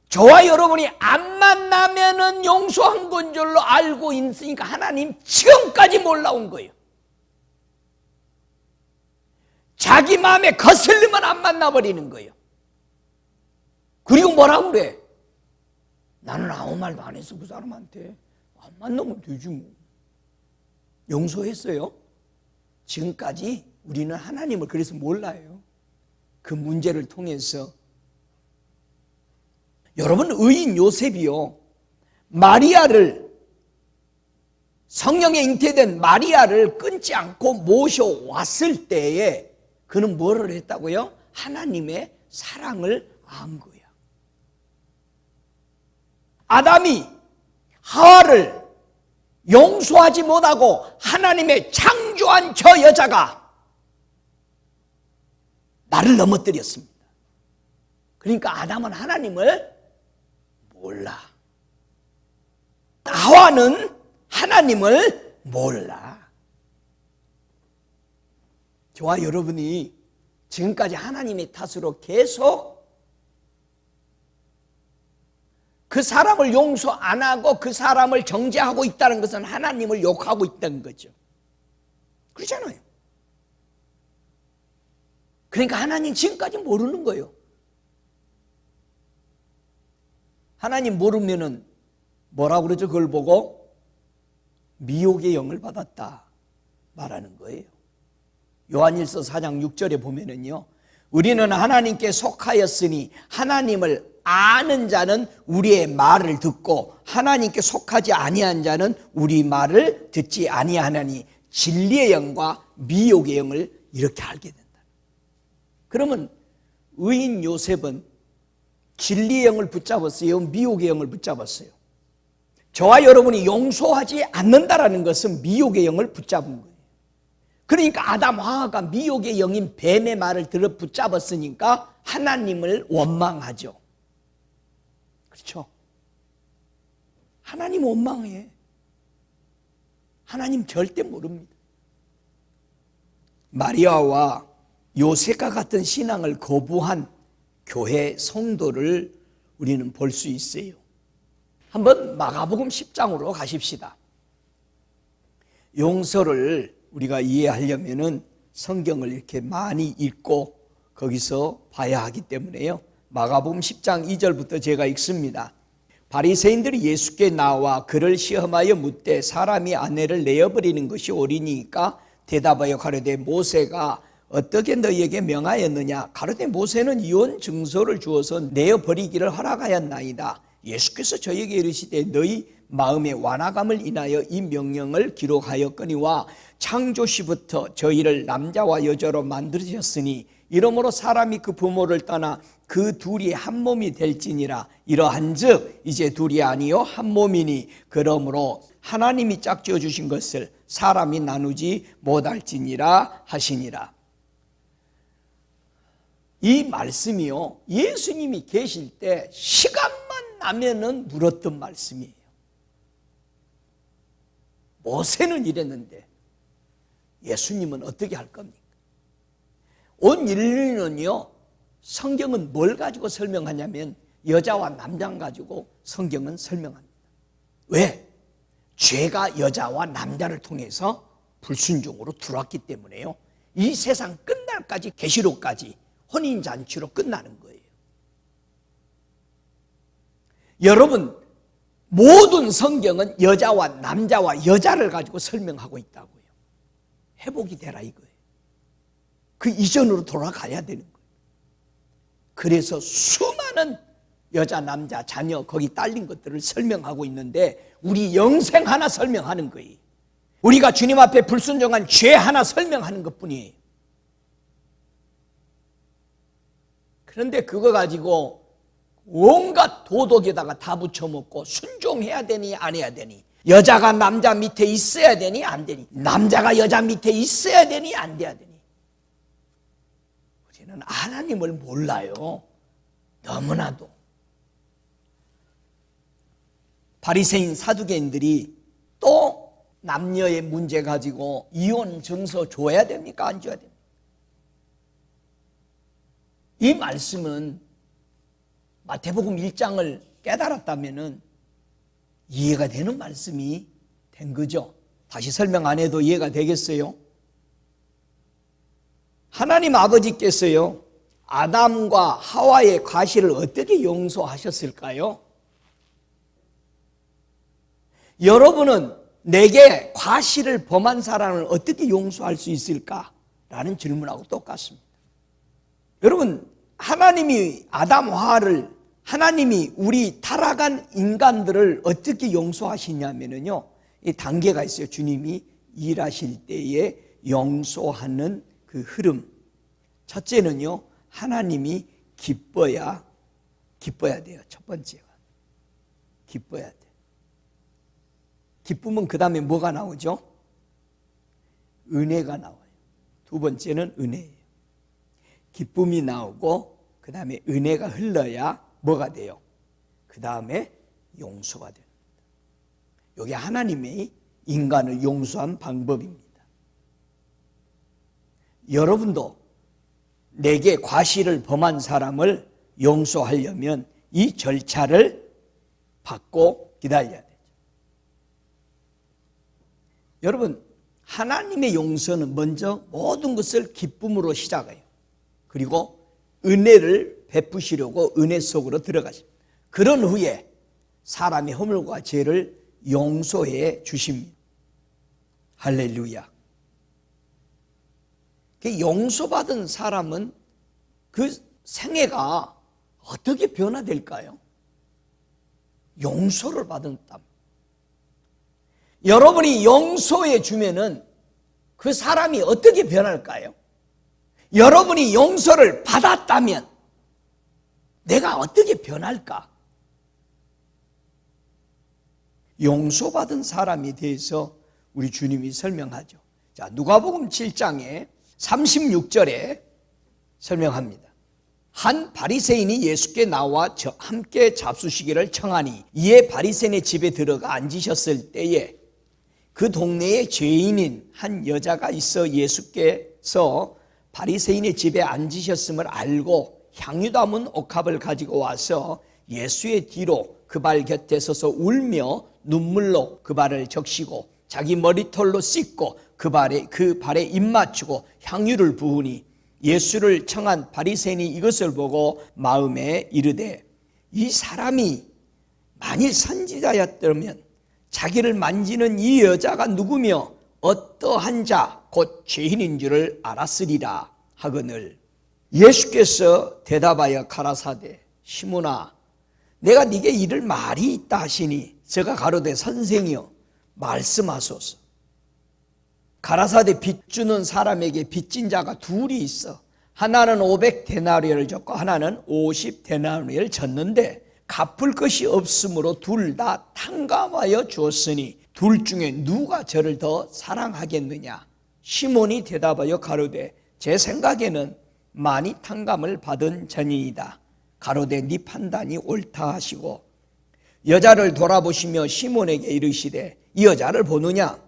저와 여러분이 안 만나면은 용서한 건 줄로 알고 있으니까 하나님 지금까지 몰라온 거예요. 자기 마음에 거슬리면 안 만나버리는 거예요. 그리고 뭐라고 그래? 나는 아무 말도 안 했어, 그 사람한테. 안 만나면 되지 뭐. 용서했어요? 지금까지 우리는 하나님을 그래서 몰라요. 그 문제를 통해서. 여러분, 의인 요셉이요, 마리아를, 성령에 잉태된 마리아를 끊지 않고 모셔왔을 때에 그는 뭐를 했다고요? 하나님의 사랑을 안 거야. 아담이 하와를 용서하지 못하고 하나님의 창조한 저 여자가 나를 넘어뜨렸습니다. 그러니까 아담은 하나님을 몰라. 하와는 하나님을 몰라. 저와 여러분이 지금까지 하나님의 탓으로 계속 그 사람을 용서 안 하고 그 사람을 정죄하고 있다는 것은 하나님을 욕하고 있다는 거죠. 그렇잖아요. 그러니까 하나님 지금까지 모르는 거예요. 하나님 모르면은 뭐라고 그러죠? 그걸 보고 미혹의 영을 받았다 말하는 거예요. 요한일서 4장 6절에 보면은요, 우리는 하나님께 속하였으니 하나님을 아는 자는 우리의 말을 듣고 하나님께 속하지 아니한 자는 우리 말을 듣지 아니하나니 진리의 영과 미혹의 영을 이렇게 알게 된다. 그러면 의인 요셉은 진리의 영을 붙잡았어요, 미혹의 영을 붙잡았어요? 저와 여러분이 용서하지 않는다라는 것은 미혹의 영을 붙잡은 거예요. 그러니까 아담 하와가 미혹의 영인 뱀의 말을 들어 붙잡았으니까 하나님을 원망하죠. 그렇죠? 하나님 원망해. 하나님 절대 모릅니다. 마리아와 요셉과 같은 신앙을 거부한 교회 성도를 우리는 볼 수 있어요. 한번 마가복음 10장으로 가십시다. 용서를 우리가 이해하려면은 성경을 이렇게 많이 읽고 거기서 봐야 하기 때문에요. 마가복음 10장 2절부터 제가 읽습니다. 바리새인들이 예수께 나와 그를 시험하여 묻되 사람이 아내를 내어버리는 것이 옳으니까 대답하여 가로되 모세가 어떻게 너희에게 명하였느냐? 가로되 모세는 이혼 증서를 주어서 내어버리기를 허락하였나이다. 예수께서 저에게 이르시되 너희 마음의 완악함을 인하여 이 명령을 기록하였거니와 창조시부터 저희를 남자와 여자로 만드셨으니 이러므로 사람이 그 부모를 떠나 그 둘이 한 몸이 될지니라. 이러한즉 이제 둘이 아니요 한 몸이니 그러므로 하나님이 짝지어 주신 것을 사람이 나누지 못할지니라 하시니라. 이 말씀이요, 예수님이 계실 때 시간만 나면은 물었던 말씀이에요. 모세는 이랬는데 예수님은 어떻게 할 겁니까? 온 인류는요, 성경은 뭘 가지고 설명하냐면 여자와 남자를 가지고 성경은 설명합니다. 왜? 죄가 여자와 남자를 통해서 불순종으로 들어왔기 때문에요. 이 세상 끝날까지, 계시록까지 혼인잔치로 끝나는 거예요. 여러분, 모든 성경은 여자와 남자와 여자를 가지고 설명하고 있다고요. 회복이 되라 이거예요. 그 이전으로 돌아가야 되는 거예요. 그래서 수많은 여자, 남자, 자녀 거기 딸린 것들을 설명하고 있는데 우리 영생 하나 설명하는 거예요. 우리가 주님 앞에 불순종한 죄 하나 설명하는 것뿐이에요. 그런데 그거 가지고 온갖 도덕에다가 다 붙여먹고 순종해야 되니 안 해야 되니, 여자가 남자 밑에 있어야 되니 안 되니, 남자가 여자 밑에 있어야 되니 안 돼야 되니. 우리는 하나님을 몰라요. 너무나도. 바리새인 사두개인들이 또 남녀의 문제 가지고 이혼 증서 줘야 됩니까? 안 줘야 됩니까? 이 말씀은 마태복음 1장을 깨달았다면 이해가 되는 말씀이 된 거죠. 다시 설명 안 해도 이해가 되겠어요? 하나님 아버지께서요, 아담과 하와의 과실을 어떻게 용서하셨을까요? 여러분은 내게 과실을 범한 사람을 어떻게 용서할 수 있을까? 라는 질문하고 똑같습니다. 여러분, 하나님이 아담, 하와를, 하나님이 우리 타락한 인간들을 어떻게 용서하시냐면요, 이 단계가 있어요. 주님이 일하실 때에 용서하는 그 흐름. 첫째는요, 하나님이 기뻐야 돼요. 첫 번째가. 기뻐야 돼. 기쁨은 그 다음에 뭐가 나오죠? 은혜가 나와요. 두 번째는 은혜예요. 기쁨이 나오고 그 다음에 은혜가 흘러야 뭐가 돼요? 그 다음에 용서가 됩니다. 이게 하나님의 인간을 용서한 방법입니다. 여러분도 내게 과실을 범한 사람을 용서하려면 이 절차를 받고 기다려야 되죠. 여러분, 하나님의 용서는 먼저 모든 것을 기쁨으로 시작해요. 그리고 은혜를 베푸시려고 은혜 속으로 들어가십니다. 그런 후에 사람의 허물과 죄를 용서해 주십니다. 할렐루야. 용서받은 사람은 그 생애가 어떻게 변화될까요? 용서를 받았다. 여러분이 용서해 주면은 그 사람이 어떻게 변할까요? 여러분이 용서를 받았다면 내가 어떻게 변할까? 용서받은 사람에 대해서 우리 주님이 설명하죠. 자, 누가복음 7장에 36절에 설명합니다. 한 바리새인이 예수께 나와 함께 잡수시기를 청하니 이에 바리새인의 집에 들어가 앉으셨을 때에 그 동네에 죄인인 한 여자가 있어 예수께서 바리새인의 집에 앉으셨음을 알고 향유 담은 옥합을 가지고 와서 예수의 뒤로 그 발 곁에 서서 울며 눈물로 그 발을 적시고 자기 머리털로 씻고 그 발에 입 맞추고 향유를 부으니 예수를 청한 바리새인이 이것을 보고 마음에 이르되 이 사람이 만일 선지자였다면 자기를 만지는 이 여자가 누구며 어떠한 자 곧 죄인인 줄을 알았으리라 하거늘 예수께서 대답하여 가라사대 시몬아 내가 네게 이를 말이 있다 하시니 저가 가로되 선생이여 말씀하소서. 가라사대 빚주는 사람에게 빚진 자가 둘이 있어 하나는 500데나리온을 줬고 하나는 50데나리온을 줬는데 갚을 것이 없으므로 둘 다 탕감하여 주었으니 둘 중에 누가 저를 더 사랑하겠느냐? 시몬이 대답하여 가로되 제 생각에는 많이 탕감을 받은 자니이다. 가로되 네 판단이 옳다 하시고 여자를 돌아보시며 시몬에게 이르시되 이 여자를 보느냐?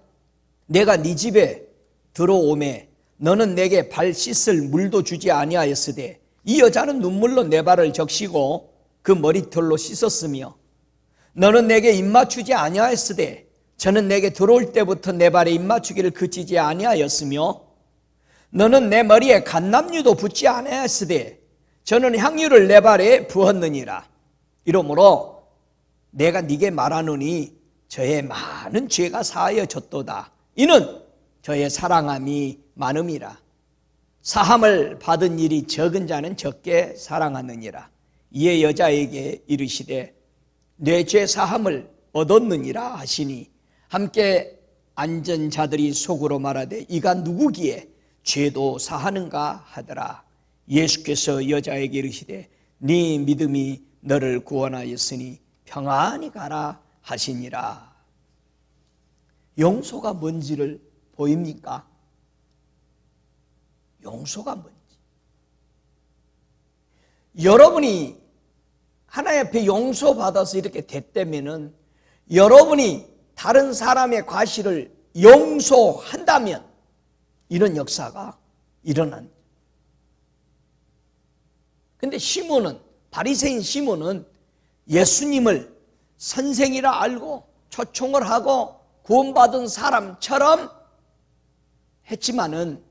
내가 네 집에 들어오매 너는 내게 발 씻을 물도 주지 아니하였으되 이 여자는 눈물로 내 발을 적시고 그 머리털로 씻었으며 너는 내게 입맞추지 아니하였으되 저는 내게 들어올 때부터 내 발에 입맞추기를 그치지 아니하였으며 너는 내 머리에 갓남유도 붓지 아니하였으되 저는 향유를 내 발에 부었느니라. 이러므로 내가 네게 말하노니 저의 많은 죄가 사하여졌도다. 이는 저의 사랑함이 많음이라. 사함을 받은 일이 적은 자는 적게 사랑하느니라. 이에 여자에게 이르시되 내 죄 사함을 얻었느니라 하시니 함께 앉은 자들이 속으로 말하되 이가 누구기에 죄도 사하는가 하더라. 예수께서 여자에게 이르시되 네 믿음이 너를 구원하였으니 평안히 가라 하시니라. 용서가 뭔지를 보입니까? 용서가 뭔지. 여러분이 하나님 앞에 용서받아서 이렇게 됐다면은 여러분이 다른 사람의 과실을 용서한다면 이런 역사가 일어난. 근데 시몬은, 바리새인 시몬은 예수님을 선생이라 알고 초청을 하고 구원받은 사람처럼 했지만은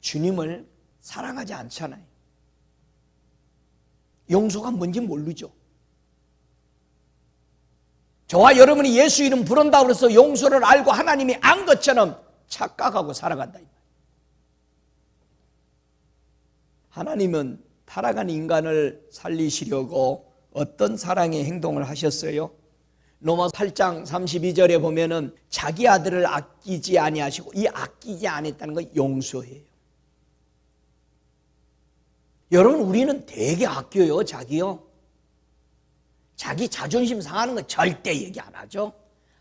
주님을 사랑하지 않잖아요. 용서가 뭔지 모르죠. 저와 여러분이 예수 이름 부른다고 해서 용서를 알고 하나님이 안 것처럼 착각하고 살아간다. 하나님은 타락한 인간을 살리시려고 어떤 사랑의 행동을 하셨어요? 로마서 8장 32절에 보면은 자기 아들을 아끼지 아니하시고, 이 아끼지 않았다는 건 용서해요. 여러분, 우리는 되게 아껴요. 자기요. 자기 자존심 상하는 건 절대 얘기 안 하죠.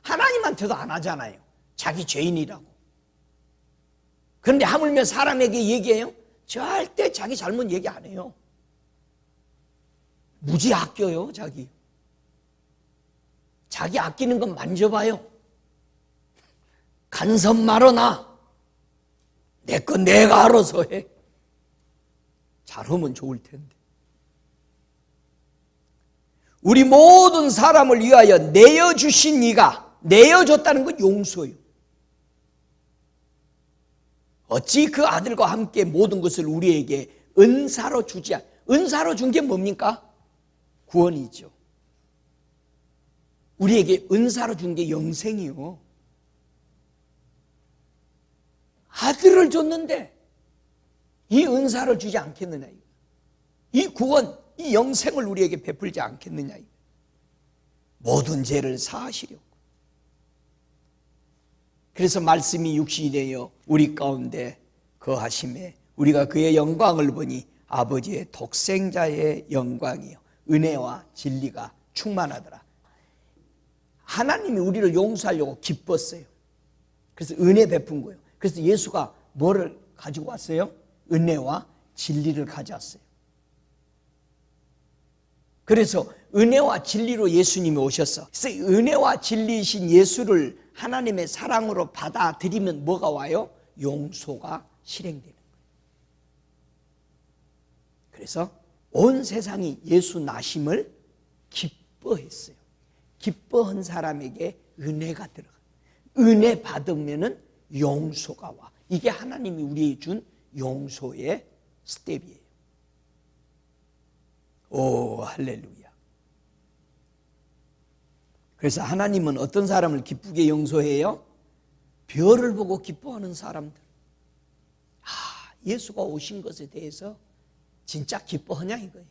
하나님한테도 안 하잖아요. 자기 죄인이라고. 그런데 하물며 사람에게 얘기해요? 절대 자기 잘못 얘기 안 해요. 무지 아껴요. 자기 아끼는 건 만져봐요. 간섭 말어나. 내 건 내가 알아서 해. 잘하면 좋을 텐데. 우리 모든 사람을 위하여 내어주신 이가, 내어줬다는 건 용서예요. 어찌 그 아들과 함께 모든 것을 우리에게 은사로 주지 않, 은사로 준 게 뭡니까? 구원이죠. 우리에게 은사로 준 게 영생이요. 아들을 줬는데 이 은사를 주지 않겠느냐. 이 구원, 이 영생을 우리에게 베풀지 않겠느냐. 모든 죄를 사하시려고. 그래서 말씀이 육신이 되어 우리 가운데 거하심에 우리가 그의 영광을 보니 아버지의 독생자의 영광이요 은혜와 진리가 충만하더라. 하나님이 우리를 용서하려고 기뻤어요. 그래서 은혜 베푼 거예요. 그래서 예수가 뭐를 가지고 왔어요? 은혜와 진리를 가져왔어요. 그래서 은혜와 진리로 예수님이 오셨어. 그래서 은혜와 진리이신 예수를 하나님의 사랑으로 받아들이면 뭐가 와요? 용서가 실행되는 거예요. 그래서 온 세상이 예수 나심을 기뻐했어요. 기뻐한 사람에게 은혜가 들어가. 은혜 받으면은 용서가 와. 이게 하나님이 우리에게 준 용서의 스텝이에요. 오, 할렐루야. 그래서 하나님은 어떤 사람을 기쁘게 용서해요? 별을 보고 기뻐하는 사람들. 아, 예수가 오신 것에 대해서 진짜 기뻐하냐 이거예요.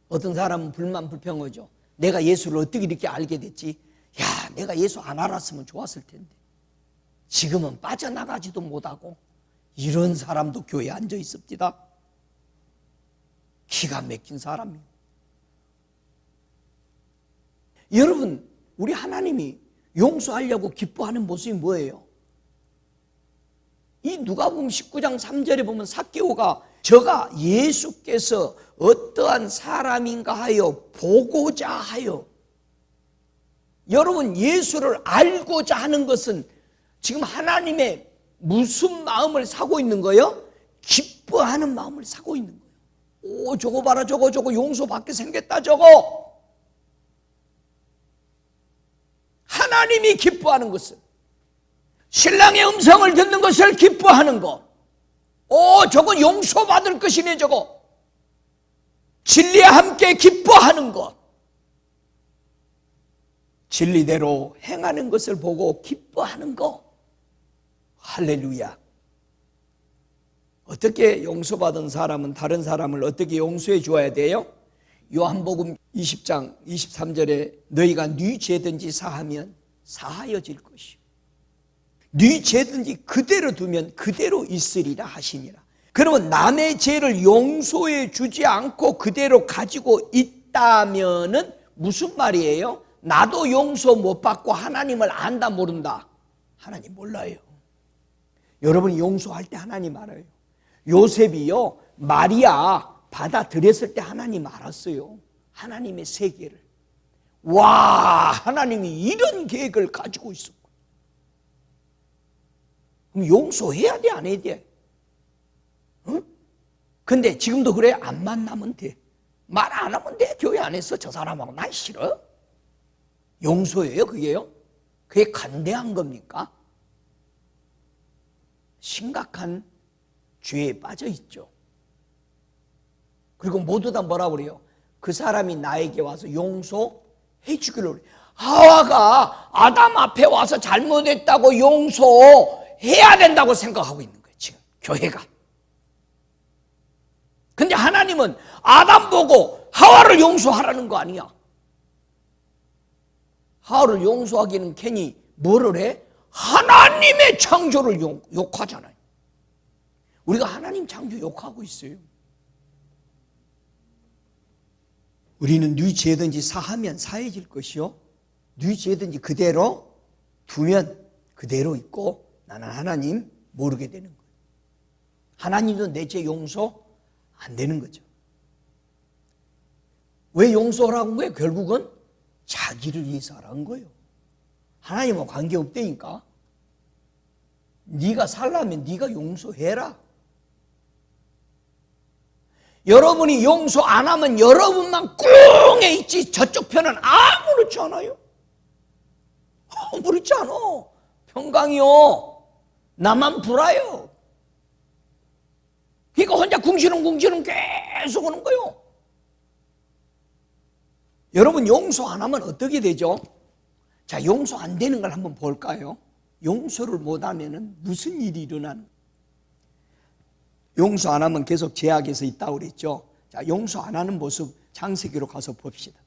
어떤 사람은 불만 불평하죠. 내가 예수를 어떻게 이렇게 알게 됐지? 야, 내가 예수 안 알았으면 좋았을 텐데. 지금은 빠져나가지도 못하고. 이런 사람도 교회에 앉아 있습니다. 기가 막힌 사람이에요. 여러분, 우리 하나님이 용서하려고 기뻐하는 모습이 뭐예요? 이 누가복음 19장 3절에 보면 삭개오가 저가 예수께서 어떠한 사람인가 하여 보고자 하여. 여러분, 예수를 알고자 하는 것은 지금 하나님의 무슨 마음을 사고 있는 거예요? 기뻐하는 마음을 사고 있는 거예요. 오, 저거 봐라, 저거 용서받게 생겼다, 저거. 하나님이 기뻐하는 것은 신랑의 음성을 듣는 것을 기뻐하는 것. 오, 저거 용서받을 것이네, 저거. 진리와 함께 기뻐하는 것. 진리대로 행하는 것을 보고 기뻐하는 것. 할렐루야. 어떻게 용서받은 사람은 다른 사람을 어떻게 용서해 주어야 돼요? 요한복음 20장 23절에 너희가 네 죄든지 사하면 사하여질 것이요 네 죄든지 그대로 두면 그대로 있으리라 하시니라. 그러면 남의 죄를 용서해 주지 않고 그대로 가지고 있다면은 무슨 말이에요? 나도 용서 못 받고 하나님을 안다 모른다? 하나님 몰라요. 여러분이 용서할 때 하나님 알아요. 요셉이요 마리아 받아들였을 때 하나님 알았어요. 하나님의 세계를. 와, 하나님이 이런 계획을 가지고 있었고. 그럼 용서해야 돼, 안 해야 돼? 응? 근데 지금도 그래? 안 만나면 돼. 말 안 하면 돼. 교회 안에서 저 사람하고 난 싫어. 용서예요, 그게요? 그게 간대한 겁니까? 심각한 죄에 빠져 있죠. 그리고 모두 다 뭐라 그래요? 그 사람이 나에게 와서 용서해 주기를 그래요. 하와가 아담 앞에 와서 잘못했다고 용서해야 된다고 생각하고 있는 거예요, 지금 교회가. 근데 하나님은 아담 보고 하와를 용서하라는 거 아니야. 하와를 용서하기는 괜히 뭐를 해? 하나님의 창조를 욕하잖아요. 우리가 하나님 창조 욕하고 있어요. 우리는 네 죄든지 사하면 사해질 것이요 네 죄든지 그대로 두면 그대로 있고 나는 하나님 모르게 되는 거예요. 하나님도 내 죄 용서 안 되는 거죠. 왜 용서하라고 한 거예요? 결국은 자기를 위해서 하라는 거예요. 하나님과 관계없다니까. 네가 살려면 네가 용서해라. 여러분이 용서 안 하면 여러분만 꿍에 있지 저쪽 편은 아무렇지 않아요. 아무렇지 않아. 평강이요. 나만 불아요. 그러니까 혼자 궁시렁궁시렁 계속 오는 거예요. 여러분 용서 안 하면 어떻게 되죠? 자, 용서 안 되는 걸 한번 볼까요? 용서를 못 하면 무슨 일이 일어나는? 용서 안 하면 계속 죄악에서 있다고 그랬죠. 자, 용서 안 하는 모습 창세기로 가서 봅시다.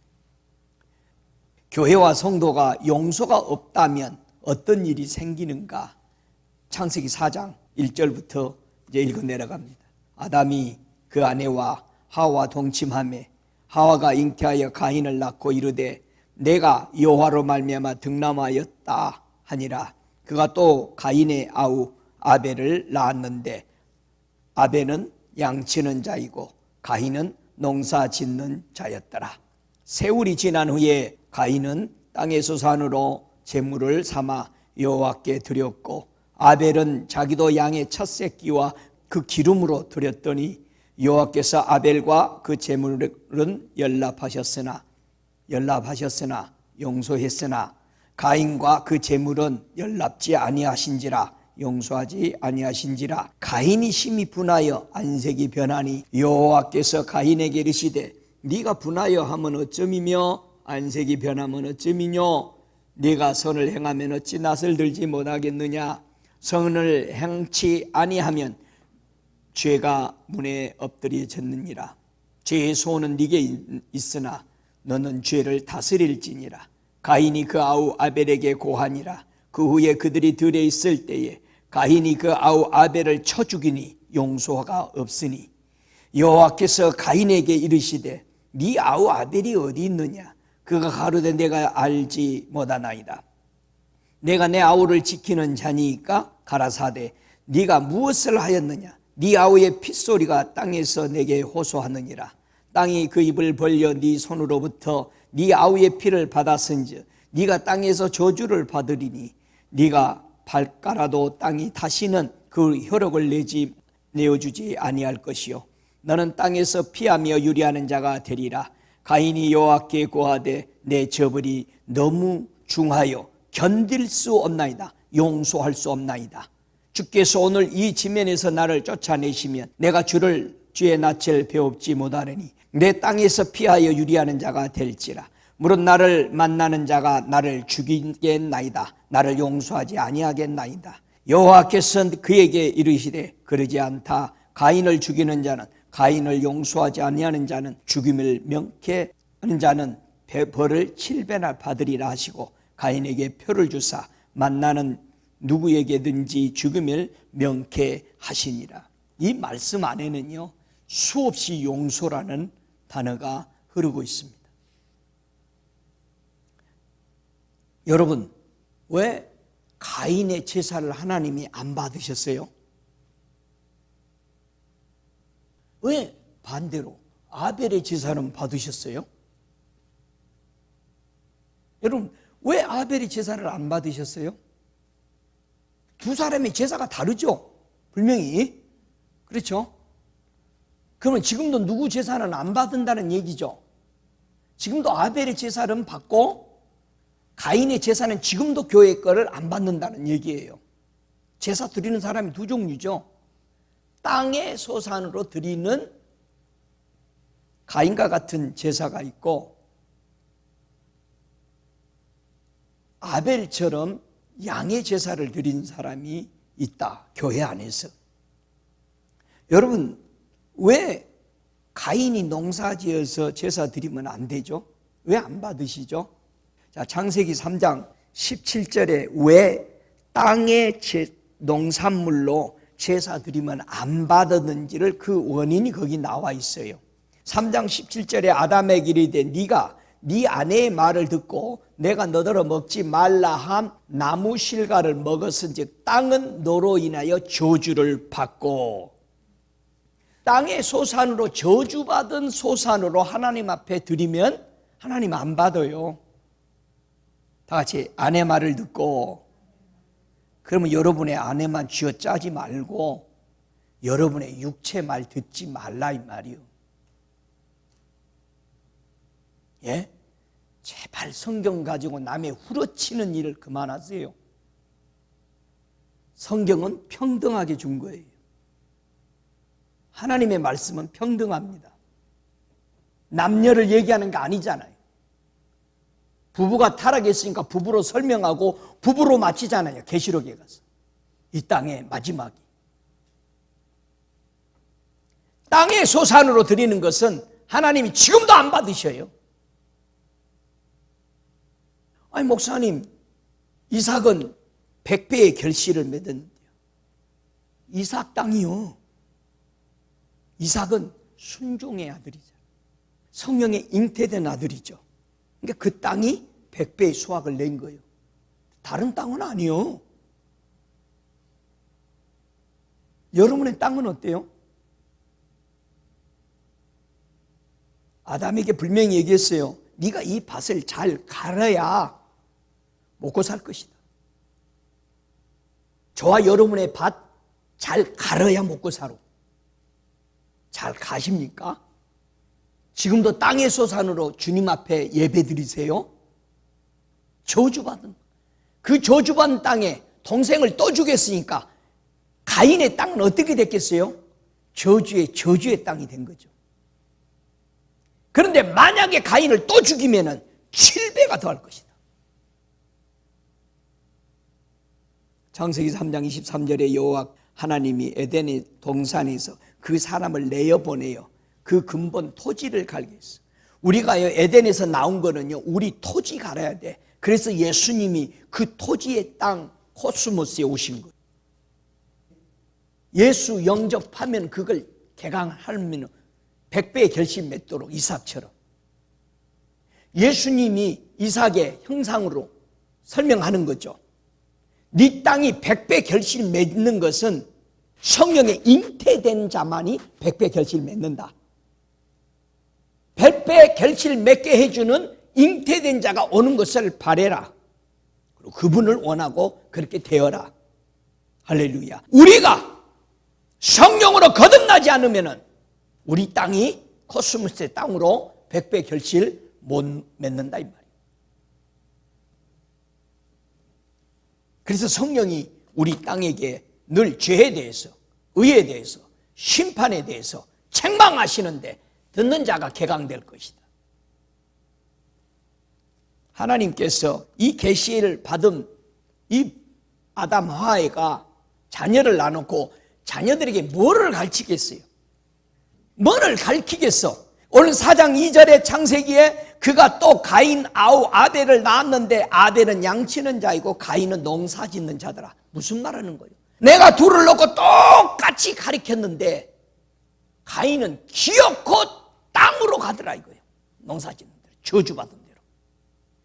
교회와 성도가 용서가 없다면 어떤 일이 생기는가? 창세기 4장 1절부터 이제 읽어 내려갑니다. 아담이 그 아내와 하와 동침하매 하와가 잉태하여 가인을 낳고 이르되 내가 여호와로 말미암아 득남하였다 하니라. 그가 또 가인의 아우 아벨을 낳았는데 아벨은 양치는 자이고 가인은 농사 짓는 자였더라. 세월이 지난 후에 가인은 땅의 소산으로 제물을 삼아 여호와께 드렸고 아벨은 자기도 양의 첫 새끼와 그 기름으로 드렸더니 여호와께서 아벨과 그 제물은 연락하셨으나 용서했으나 가인과 그 제물은 연락지 아니하신지라 용서하지 아니하신지라. 가인이 심히 분하여 안색이 변하니 여호와께서 가인에게 이르시되 네가 분하여 하면 어쩌미며 안색이 변하면 어쩌미뇨. 네가 선을 행하면 어찌 낯을 들지 못하겠느냐. 선을 행치 아니하면 죄가 문에 엎드려졌느니라. 죄의 소원은 네게 있으나 너는 죄를 다스릴지니라. 가인이 그 아우 아벨에게 고하니라. 그 후에 그들이 들에 있을 때에 가인이 그 아우 아벨을 쳐 죽이니 용서가 없으니 여호와께서 가인에게 이르시되 네 아우 아벨이 어디 있느냐. 그가 가로되 내가 알지 못하나이다. 내가 내 아우를 지키는 자니까 가라사대 네가 무엇을 하였느냐. 네 아우의 핏소리가 땅에서 내게 호소하느니라. 땅이 그 입을 벌려 네 손으로부터 네 아우의 피를 받았은즉 네가 땅에서 저주를 받으리니 네가 발가라도 땅이 다시는 그 혈육을 내어주지 아니할 것이요 너는 땅에서 피하며 유리하는 자가 되리라. 가인이 여호와께 고하되 내 저벌이 너무 중하여 견딜 수 없나이다. 용서할 수 없나이다. 주께서 오늘 이 지면에서 나를 쫓아내시면 내가 주의 낯을 배웁지 못하리니 내 땅에서 피하여 유리하는 자가 될지라. 물론 나를 만나는 자가 나를 죽이겠나이다. 나를 용서하지 아니하겠나이다. 여호와께서 그에게 이르시되 그러지 않다. 가인을 죽이는 자는, 가인을 용서하지 아니하는 자는, 죽임을 명케하는 자는 벌을 7배나 받으리라 하시고, 가인에게 표를 주사 만나는 누구에게든지 죽임을 명케하시니라. 이 말씀 안에는요, 수없이 용서라는 단어가 흐르고 있습니다. 여러분, 왜 가인의 제사를 하나님이 안 받으셨어요? 왜 반대로 아벨의 제사는 받으셨어요? 여러분, 왜 아벨의 제사를 안 받으셨어요? 두 사람의 제사가 다르죠? 분명히. 그렇죠? 그러면 지금도 누구 제사는 안 받는다는 얘기죠? 지금도 아벨의 제사는 받고 가인의 제사는 지금도 교회 거를 안 받는다는 얘기예요. 제사 드리는 사람이 두 종류죠. 땅의 소산으로 드리는 가인과 같은 제사가 있고, 아벨처럼 양의 제사를 드린 사람이 있다, 교회 안에서. 여러분, 왜 가인이 농사지어서 제사 드리면 안 되죠? 왜 안 받으시죠? 자, 창세기 3장 17절에 왜 땅의 농산물로 제사 드리면 안 받았는지를 그 원인이 거기 나와 있어요. 3장 17절에 아담에게 이르되 네가 네 아내의 말을 듣고 내가 너더러 먹지 말라 함 나무 실과를 먹었은즉 땅은 너로 인하여 저주를 받고. 땅의 소산으로 저주받은 소산으로 하나님 앞에 드리면 하나님 안 받아요. 다 같이 아내 말을 듣고. 그러면 여러분의 아내만 쥐어짜지 말고 여러분의 육체 말 듣지 말라 이 말이요. 예? 제발 성경 가지고 남의 후려치는 일을 그만하세요. 성경은 평등하게 준 거예요. 하나님의 말씀은 평등합니다. 남녀를 얘기하는 게 아니잖아요. 부부가 타락했으니까 부부로 설명하고 부부로 마치잖아요. 계시록에 가서. 이 땅의 마지막이. 땅의 소산으로 드리는 것은 하나님이 지금도 안 받으셔요. 아니 목사님, 이삭은 100배의 결실을 맺었는데요. 이삭 땅이요. 이삭은 순종의 아들이죠. 성령에 잉태된 아들이죠. 그러니까 그 땅이 100배의 수확을 낸 거예요. 다른 땅은 아니요. 여러분의 땅은 어때요? 아담에게 분명히 얘기했어요. 네가 이 밭을 잘 갈아야 먹고 살 것이다. 저와 여러분의 밭 잘 갈아야 먹고 살아. 잘 가십니까? 지금도 땅의 소산으로 주님 앞에 예배 드리세요? 저주받은, 그 저주받은 땅에 동생을 또 죽였으니까 가인의 땅은 어떻게 됐겠어요? 저주의 땅이 된 거죠. 그런데 만약에 가인을 또 죽이면은 7배가 더할 것이다. 창세기 3장 23절에 여호와 하나님이 에덴의 동산에서 그 사람을 내어보내요. 그 근본 토지를 갈게 했어. 우리가 에덴에서 나온 거는요, 우리 토지 갈아야 돼. 그래서 예수님이 그 토지의 땅 코스모스에 오신 거예요. 예수 영접하면 그걸 개강하면 100배의 결실 맺도록 이삭처럼. 예수님이 이삭의 형상으로 설명하는 거죠. 네 땅이 100배 결실 맺는 것은 성령에 잉태된 자만이 100배 결실 맺는다. 100배 결실 맺게 해주는 잉태된 자가 오는 것을 바라라. 그리고 그분을 원하고 그렇게 되어라. 할렐루야. 우리가 성령으로 거듭나지 않으면 우리 땅이 코스모스의 땅으로 100배 결실 못 맺는다 이 말이에요. 그래서 성령이 우리 땅에게 늘 죄에 대해서, 의에 대해서, 심판에 대해서 책망하시는데 듣는 자가 개강될 것이다. 하나님께서 이 계시를 받은 이 아담 하와가 자녀를 낳아놓고 자녀들에게 뭐를 가르치겠어요? 뭐를 가르치겠어? 오늘 4장 2절의 창세기에 그가 또 가인 아벨을 낳았는데 아벨은 양치는 자이고 가인은 농사 짓는 자더라. 무슨 말하는 거예요? 내가 둘을 놓고 똑같이 가르쳤는데 가인은 기어코 땅으로 가더라 이거예요. 농사 짓는 대로, 저주받은 대로.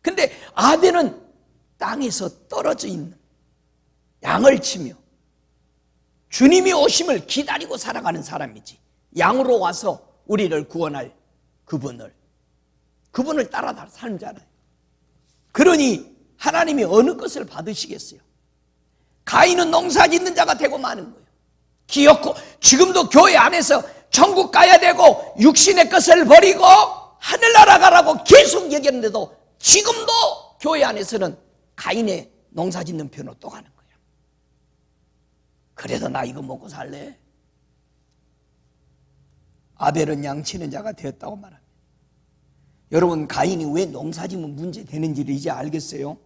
근데 아벨은 땅에서 떨어져 있는 양을 치며 주님이 오심을 기다리고 살아가는 사람이지, 양으로 와서 우리를 구원할 그분을 따라 살잖아요. 그러니 하나님이 어느 것을 받으시겠어요? 가인은 농사 짓는 자가 되고 마는 거예요. 기어코 지금도 교회 안에서 천국 가야 되고 육신의 것을 버리고 하늘나라 가라고 계속 얘기했는데도 지금도 교회 안에서는 가인의 농사 짓는 편으로 또 가는 거예요. 그래도 나 이거 먹고 살래? 아벨은 양치는 자가 되었다고 말합니다. 여러분, 가인이 왜 농사짓는 문제 되는지를 이제 알겠어요?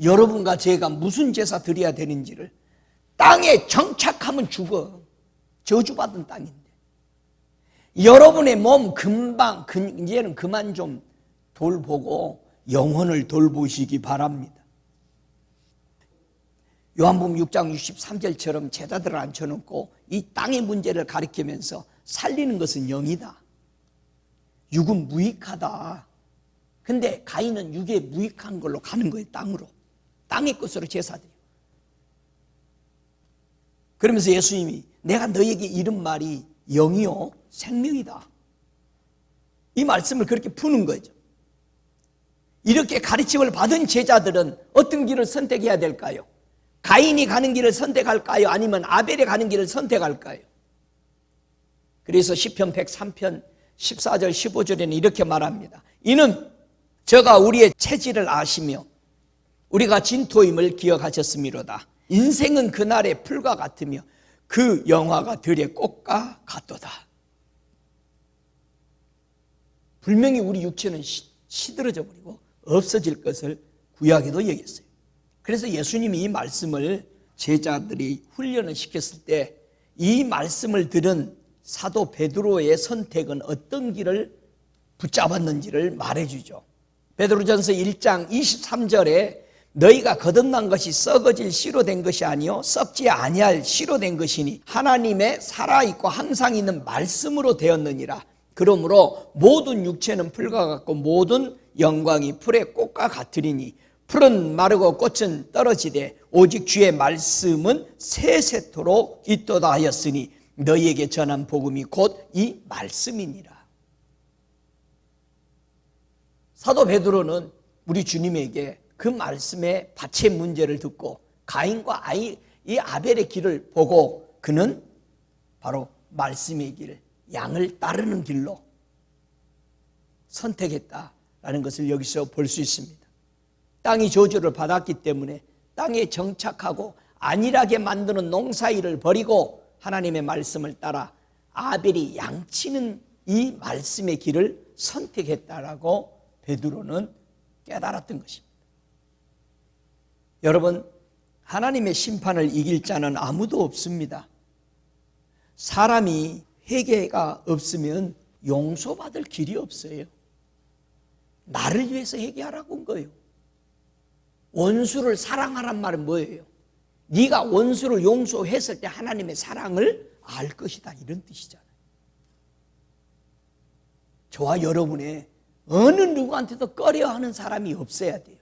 여러분과 제가 무슨 제사 드려야 되는지를, 땅에 정착하면 죽어. 저주받은 땅인데. 여러분의 몸 금방 이제는 그만 좀 돌보고 영혼을 돌보시기 바랍니다. 요한복음 6장 63절처럼 제자들을 앉혀놓고 이 땅의 문제를 가리키면서 살리는 것은 영이다. 육은 무익하다. 근데 가인은 육에 무익한 걸로 가는 거예요. 땅으로. 땅의 것으로 제사드려. 그러면서 예수님이 내가 너에게 이른 말이 영이요 생명이다. 이 말씀을 그렇게 푸는 거죠. 이렇게 가르침을 받은 제자들은 어떤 길을 선택해야 될까요? 가인이 가는 길을 선택할까요? 아니면 아벨이 가는 길을 선택할까요? 그래서 시편 103편 14절 15절에는 이렇게 말합니다. 이는 저가 우리의 체질을 아시며 우리가 진토임을 기억하셨음이로다. 인생은 그날의 풀과 같으며 그 영화가 들의 꽃과 같도다. 분명히 우리 육체는 시들어져 버리고 없어질 것을 구약에도 얘기했어요. 그래서 예수님이 이 말씀을 제자들이 훈련을 시켰을 때 이 말씀을 들은 사도 베드로의 선택은 어떤 길을 붙잡았는지를 말해주죠. 베드로전서 1장 23절에 너희가 거듭난 것이 썩어질 씨로 된 것이 아니요 썩지 아니할 씨로 된 것이니 하나님의 살아있고 항상 있는 말씀으로 되었느니라. 그러므로 모든 육체는 풀과 같고 모든 영광이 풀의 꽃과 같으리니 풀은 마르고 꽃은 떨어지되 오직 주의 말씀은 세세토록 있도다 하였으니 너희에게 전한 복음이 곧 이 말씀이니라. 사도 베드로는 우리 주님에게 그 말씀의 밭의 문제를 듣고 가인과 이 아벨의 길을 보고 그는 바로 말씀의 길, 양을 따르는 길로 선택했다라는 것을 여기서 볼 수 있습니다. 땅이 저주를 받았기 때문에 땅에 정착하고 안일하게 만드는 농사일을 버리고 하나님의 말씀을 따라 아벨이 양치는 이 말씀의 길을 선택했다라고 베드로는 깨달았던 것입니다. 여러분, 하나님의 심판을 이길 자는 아무도 없습니다. 사람이 회개가 없으면 용서받을 길이 없어요. 나를 위해서 회개하라고 한 거예요. 원수를 사랑하란 말은 뭐예요? 네가 원수를 용서했을 때 하나님의 사랑을 알 것이다, 이런 뜻이잖아요. 저와 여러분의 어느 누구한테도 꺼려하는 사람이 없어야 돼요.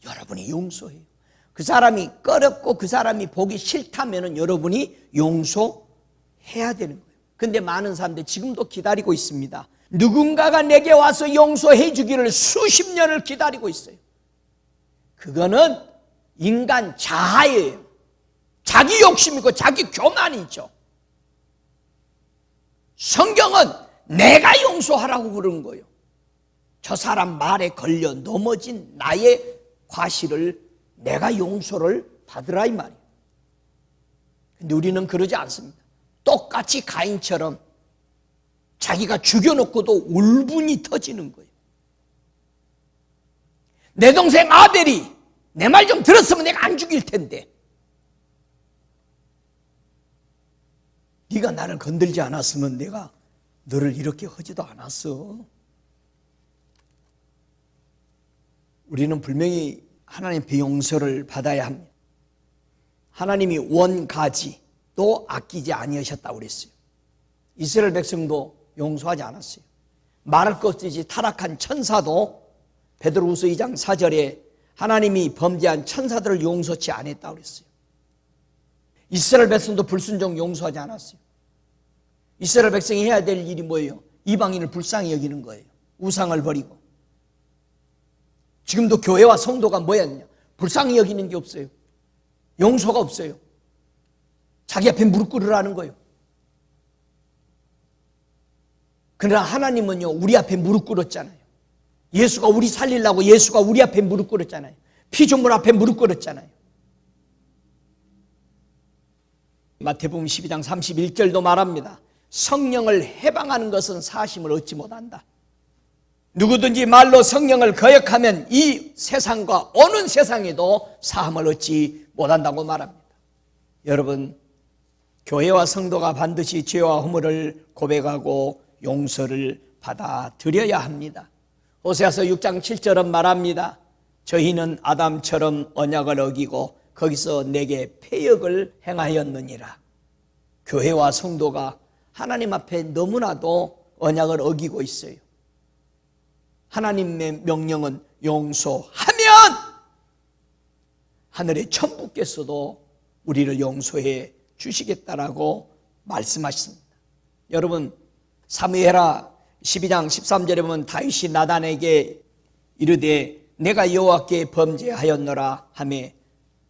여러분이 용서해요. 그 사람이 꺼렵고 그 사람이 보기 싫다면 여러분이 용서해야 되는 거예요. 근데 많은 사람들이 지금도 기다리고 있습니다. 누군가가 내게 와서 용서해 주기를 수십 년을 기다리고 있어요. 그거는 인간 자아예요. 자기 욕심이고 자기 교만이죠. 성경은 내가 용서하라고 그러는 거예요. 저 사람 말에 걸려 넘어진 나의 과실을 내가 용서를 받으라 이 말이에요. 근데 우리는 그러지 않습니다. 똑같이 가인처럼 자기가 죽여놓고도 울분이 터지는 거예요. 내 동생 아벨이 내 말 좀 들었으면 내가 안 죽일 텐데. 네가 나를 건들지 않았으면 내가 너를 이렇게 하지도 않았어. 우리는 분명히 하나님의 용서를 받아야 합니다. 하나님이 원가지도 아끼지 아니하셨다고 그랬어요. 이스라엘 백성도 용서하지 않았어요. 말할 것 없이 타락한 천사도 베드로후서 2장 4절에 하나님이 범죄한 천사들을 용서치 않았다고 그랬어요. 이스라엘 백성도 불순종 용서하지 않았어요. 이스라엘 백성이 해야 될 일이 뭐예요? 이방인을 불쌍히 여기는 거예요. 우상을 버리고. 지금도 교회와 성도가 뭐였냐? 불쌍히 여기는 게 없어요. 용서가 없어요. 자기 앞에 무릎 꿇으라는 거예요. 그러나 하나님은요, 우리 앞에 무릎 꿇었잖아요. 예수가 우리 살리려고 예수가 우리 앞에 무릎 꿇었잖아요. 피조물 앞에 무릎 꿇었잖아요. 마태복음 12장 31절도 말합니다. 성령을 해방하는 것은 사심을 얻지 못한다. 누구든지 말로 성령을 거역하면 이 세상과 오는 세상에도 사함을 얻지 못한다고 말합니다. 여러분, 교회와 성도가 반드시 죄와 허물을 고백하고 용서를 받아들여야 합니다. 호세아서 6장 7절은 말합니다. 저희는 아담처럼 언약을 어기고 거기서 내게 패역을 행하였느니라. 교회와 성도가 하나님 앞에 너무나도 언약을 어기고 있어요. 하나님의 명령은 용서하면 하늘의 천부께서도 우리를 용서해 주시겠다라고 말씀하십니다. 여러분, 사무엘하 12장 13절에 보면 다윗이 나단에게 이르되 내가 여호와께 범죄하였노라 하며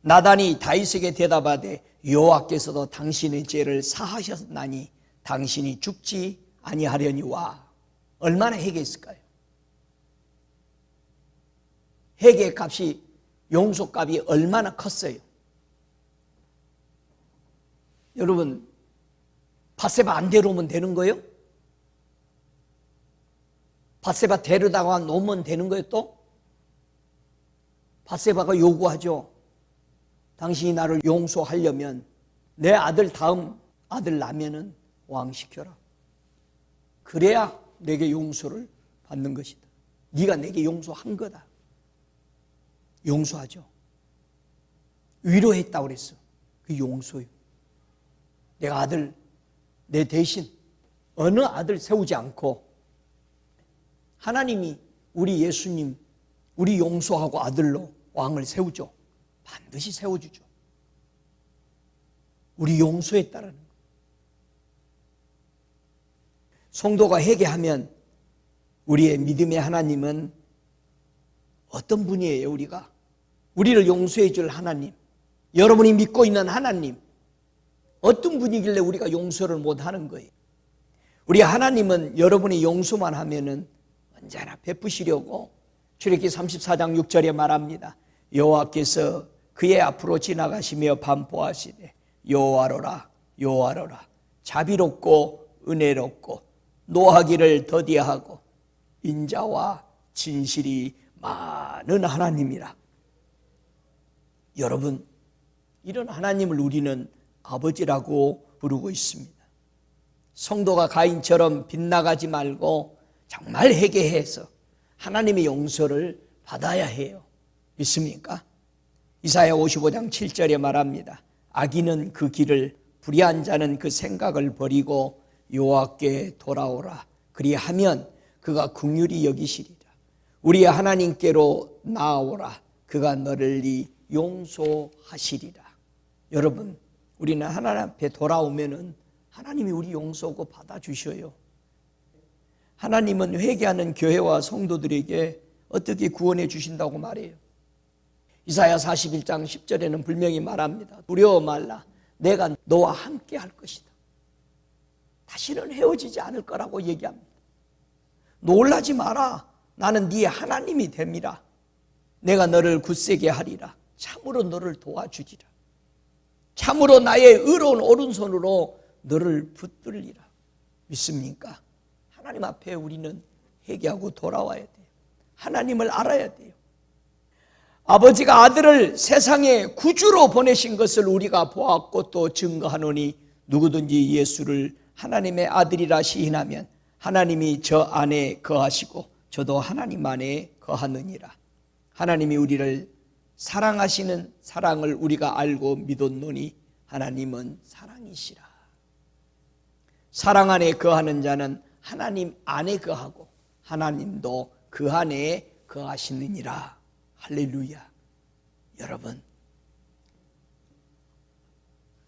나단이 다윗에게 대답하되 여호와께서도 당신의 죄를 사하셨나니 당신이 죽지 아니하려니와. 얼마나 회개했을까요? 회개의 값이, 용서값이 얼마나 컸어요. 여러분, 밧세바 안 데려오면 되는 거예요? 밧세바 데려다가 놓으면 되는 거예요 또? 밧세바가 요구하죠. 당신이 나를 용서하려면 내 아들 다음 아들 나면은 왕시켜라. 그래야 내게 용서를 받는 것이다. 네가 내게 용서한 거다. 용서하죠. 위로했다고 그랬어. 그 용서요. 내가 아들, 내 대신 어느 아들 세우지 않고 하나님이 우리 예수님, 우리 용서하고 아들로 왕을 세우죠. 반드시 세워주죠. 우리 용서했다라는 거. 성도가 회개하면 우리의 믿음의 하나님은 어떤 분이에요? 우리를 용서해 줄 하나님, 여러분이 믿고 있는 하나님, 어떤 분이길래 우리가 용서를 못하는 거예요? 우리 하나님은 여러분이 용서만 하면은 언제나 베푸시려고 출애굽기 34장 6절에 말합니다. 여호와께서 그의 앞으로 지나가시며 반포하시되 여호와로라 여호와로라 자비롭고 은혜롭고 노하기를 더디하고 인자와 진실이 많은 하나님이라. 여러분, 이런 하나님을 우리는 아버지라고 부르고 있습니다. 성도가 가인처럼 빗나가지 말고 정말 회개해서 하나님의 용서를 받아야 해요. 믿습니까? 이사야 55장 7절에 말합니다. 악인은 그 길을, 불의한 자는 그 생각을 버리고 여호와께 돌아오라. 그리하면 그가 긍휼히 여기시리라. 우리의 하나님께로 나아오라. 그가 너를 용서하시리라. 여러분, 우리는 하나님 앞에 돌아오면은 하나님이 우리 용서하고 받아주셔요. 하나님은 회개하는 교회와 성도들에게 어떻게 구원해 주신다고 말해요. 이사야 41장 10절에는 분명히 말합니다. 두려워 말라. 내가 너와 함께 할 것이다. 다시는 헤어지지 않을 거라고 얘기합니다. 놀라지 마라. 나는 네 하나님이 됨이라. 내가 너를 굳세게 하리라. 참으로 너를 도와주리라. 참으로 나의 의로운 오른손으로 너를 붙들리라. 믿습니까? 하나님 앞에 우리는 회개하고 돌아와야 돼요. 하나님을 알아야 돼요. 아버지가 아들을 세상에 구주로 보내신 것을 우리가 보았고 또 증거하노니 누구든지 예수를 하나님의 아들이라 시인하면 하나님이 저 안에 거하시고 저도 하나님 안에 거하느니라. 하나님이 우리를 사랑하시는 사랑을 우리가 알고 믿었노니 하나님은 사랑이시라. 사랑 안에 거하는 자는 하나님 안에 거하고 하나님도 그 안에 거하시느니라. 할렐루야. 여러분,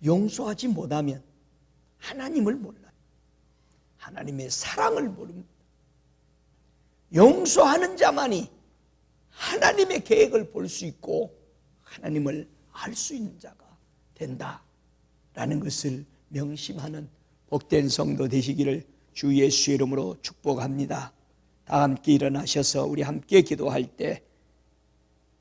용서하지 못하면 하나님을 몰라요. 하나님의 사랑을 모릅니다. 용서하는 자만이 하나님의 계획을 볼 수 있고 하나님을 알 수 있는 자가 된다라는 것을 명심하는 복된 성도 되시기를 주 예수의 이름으로 축복합니다. 다 함께 일어나셔서 우리 함께 기도할 때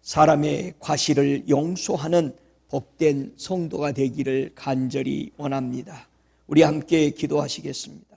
사람의 과실을 용서하는 복된 성도가 되기를 간절히 원합니다. 우리 함께 기도하시겠습니다.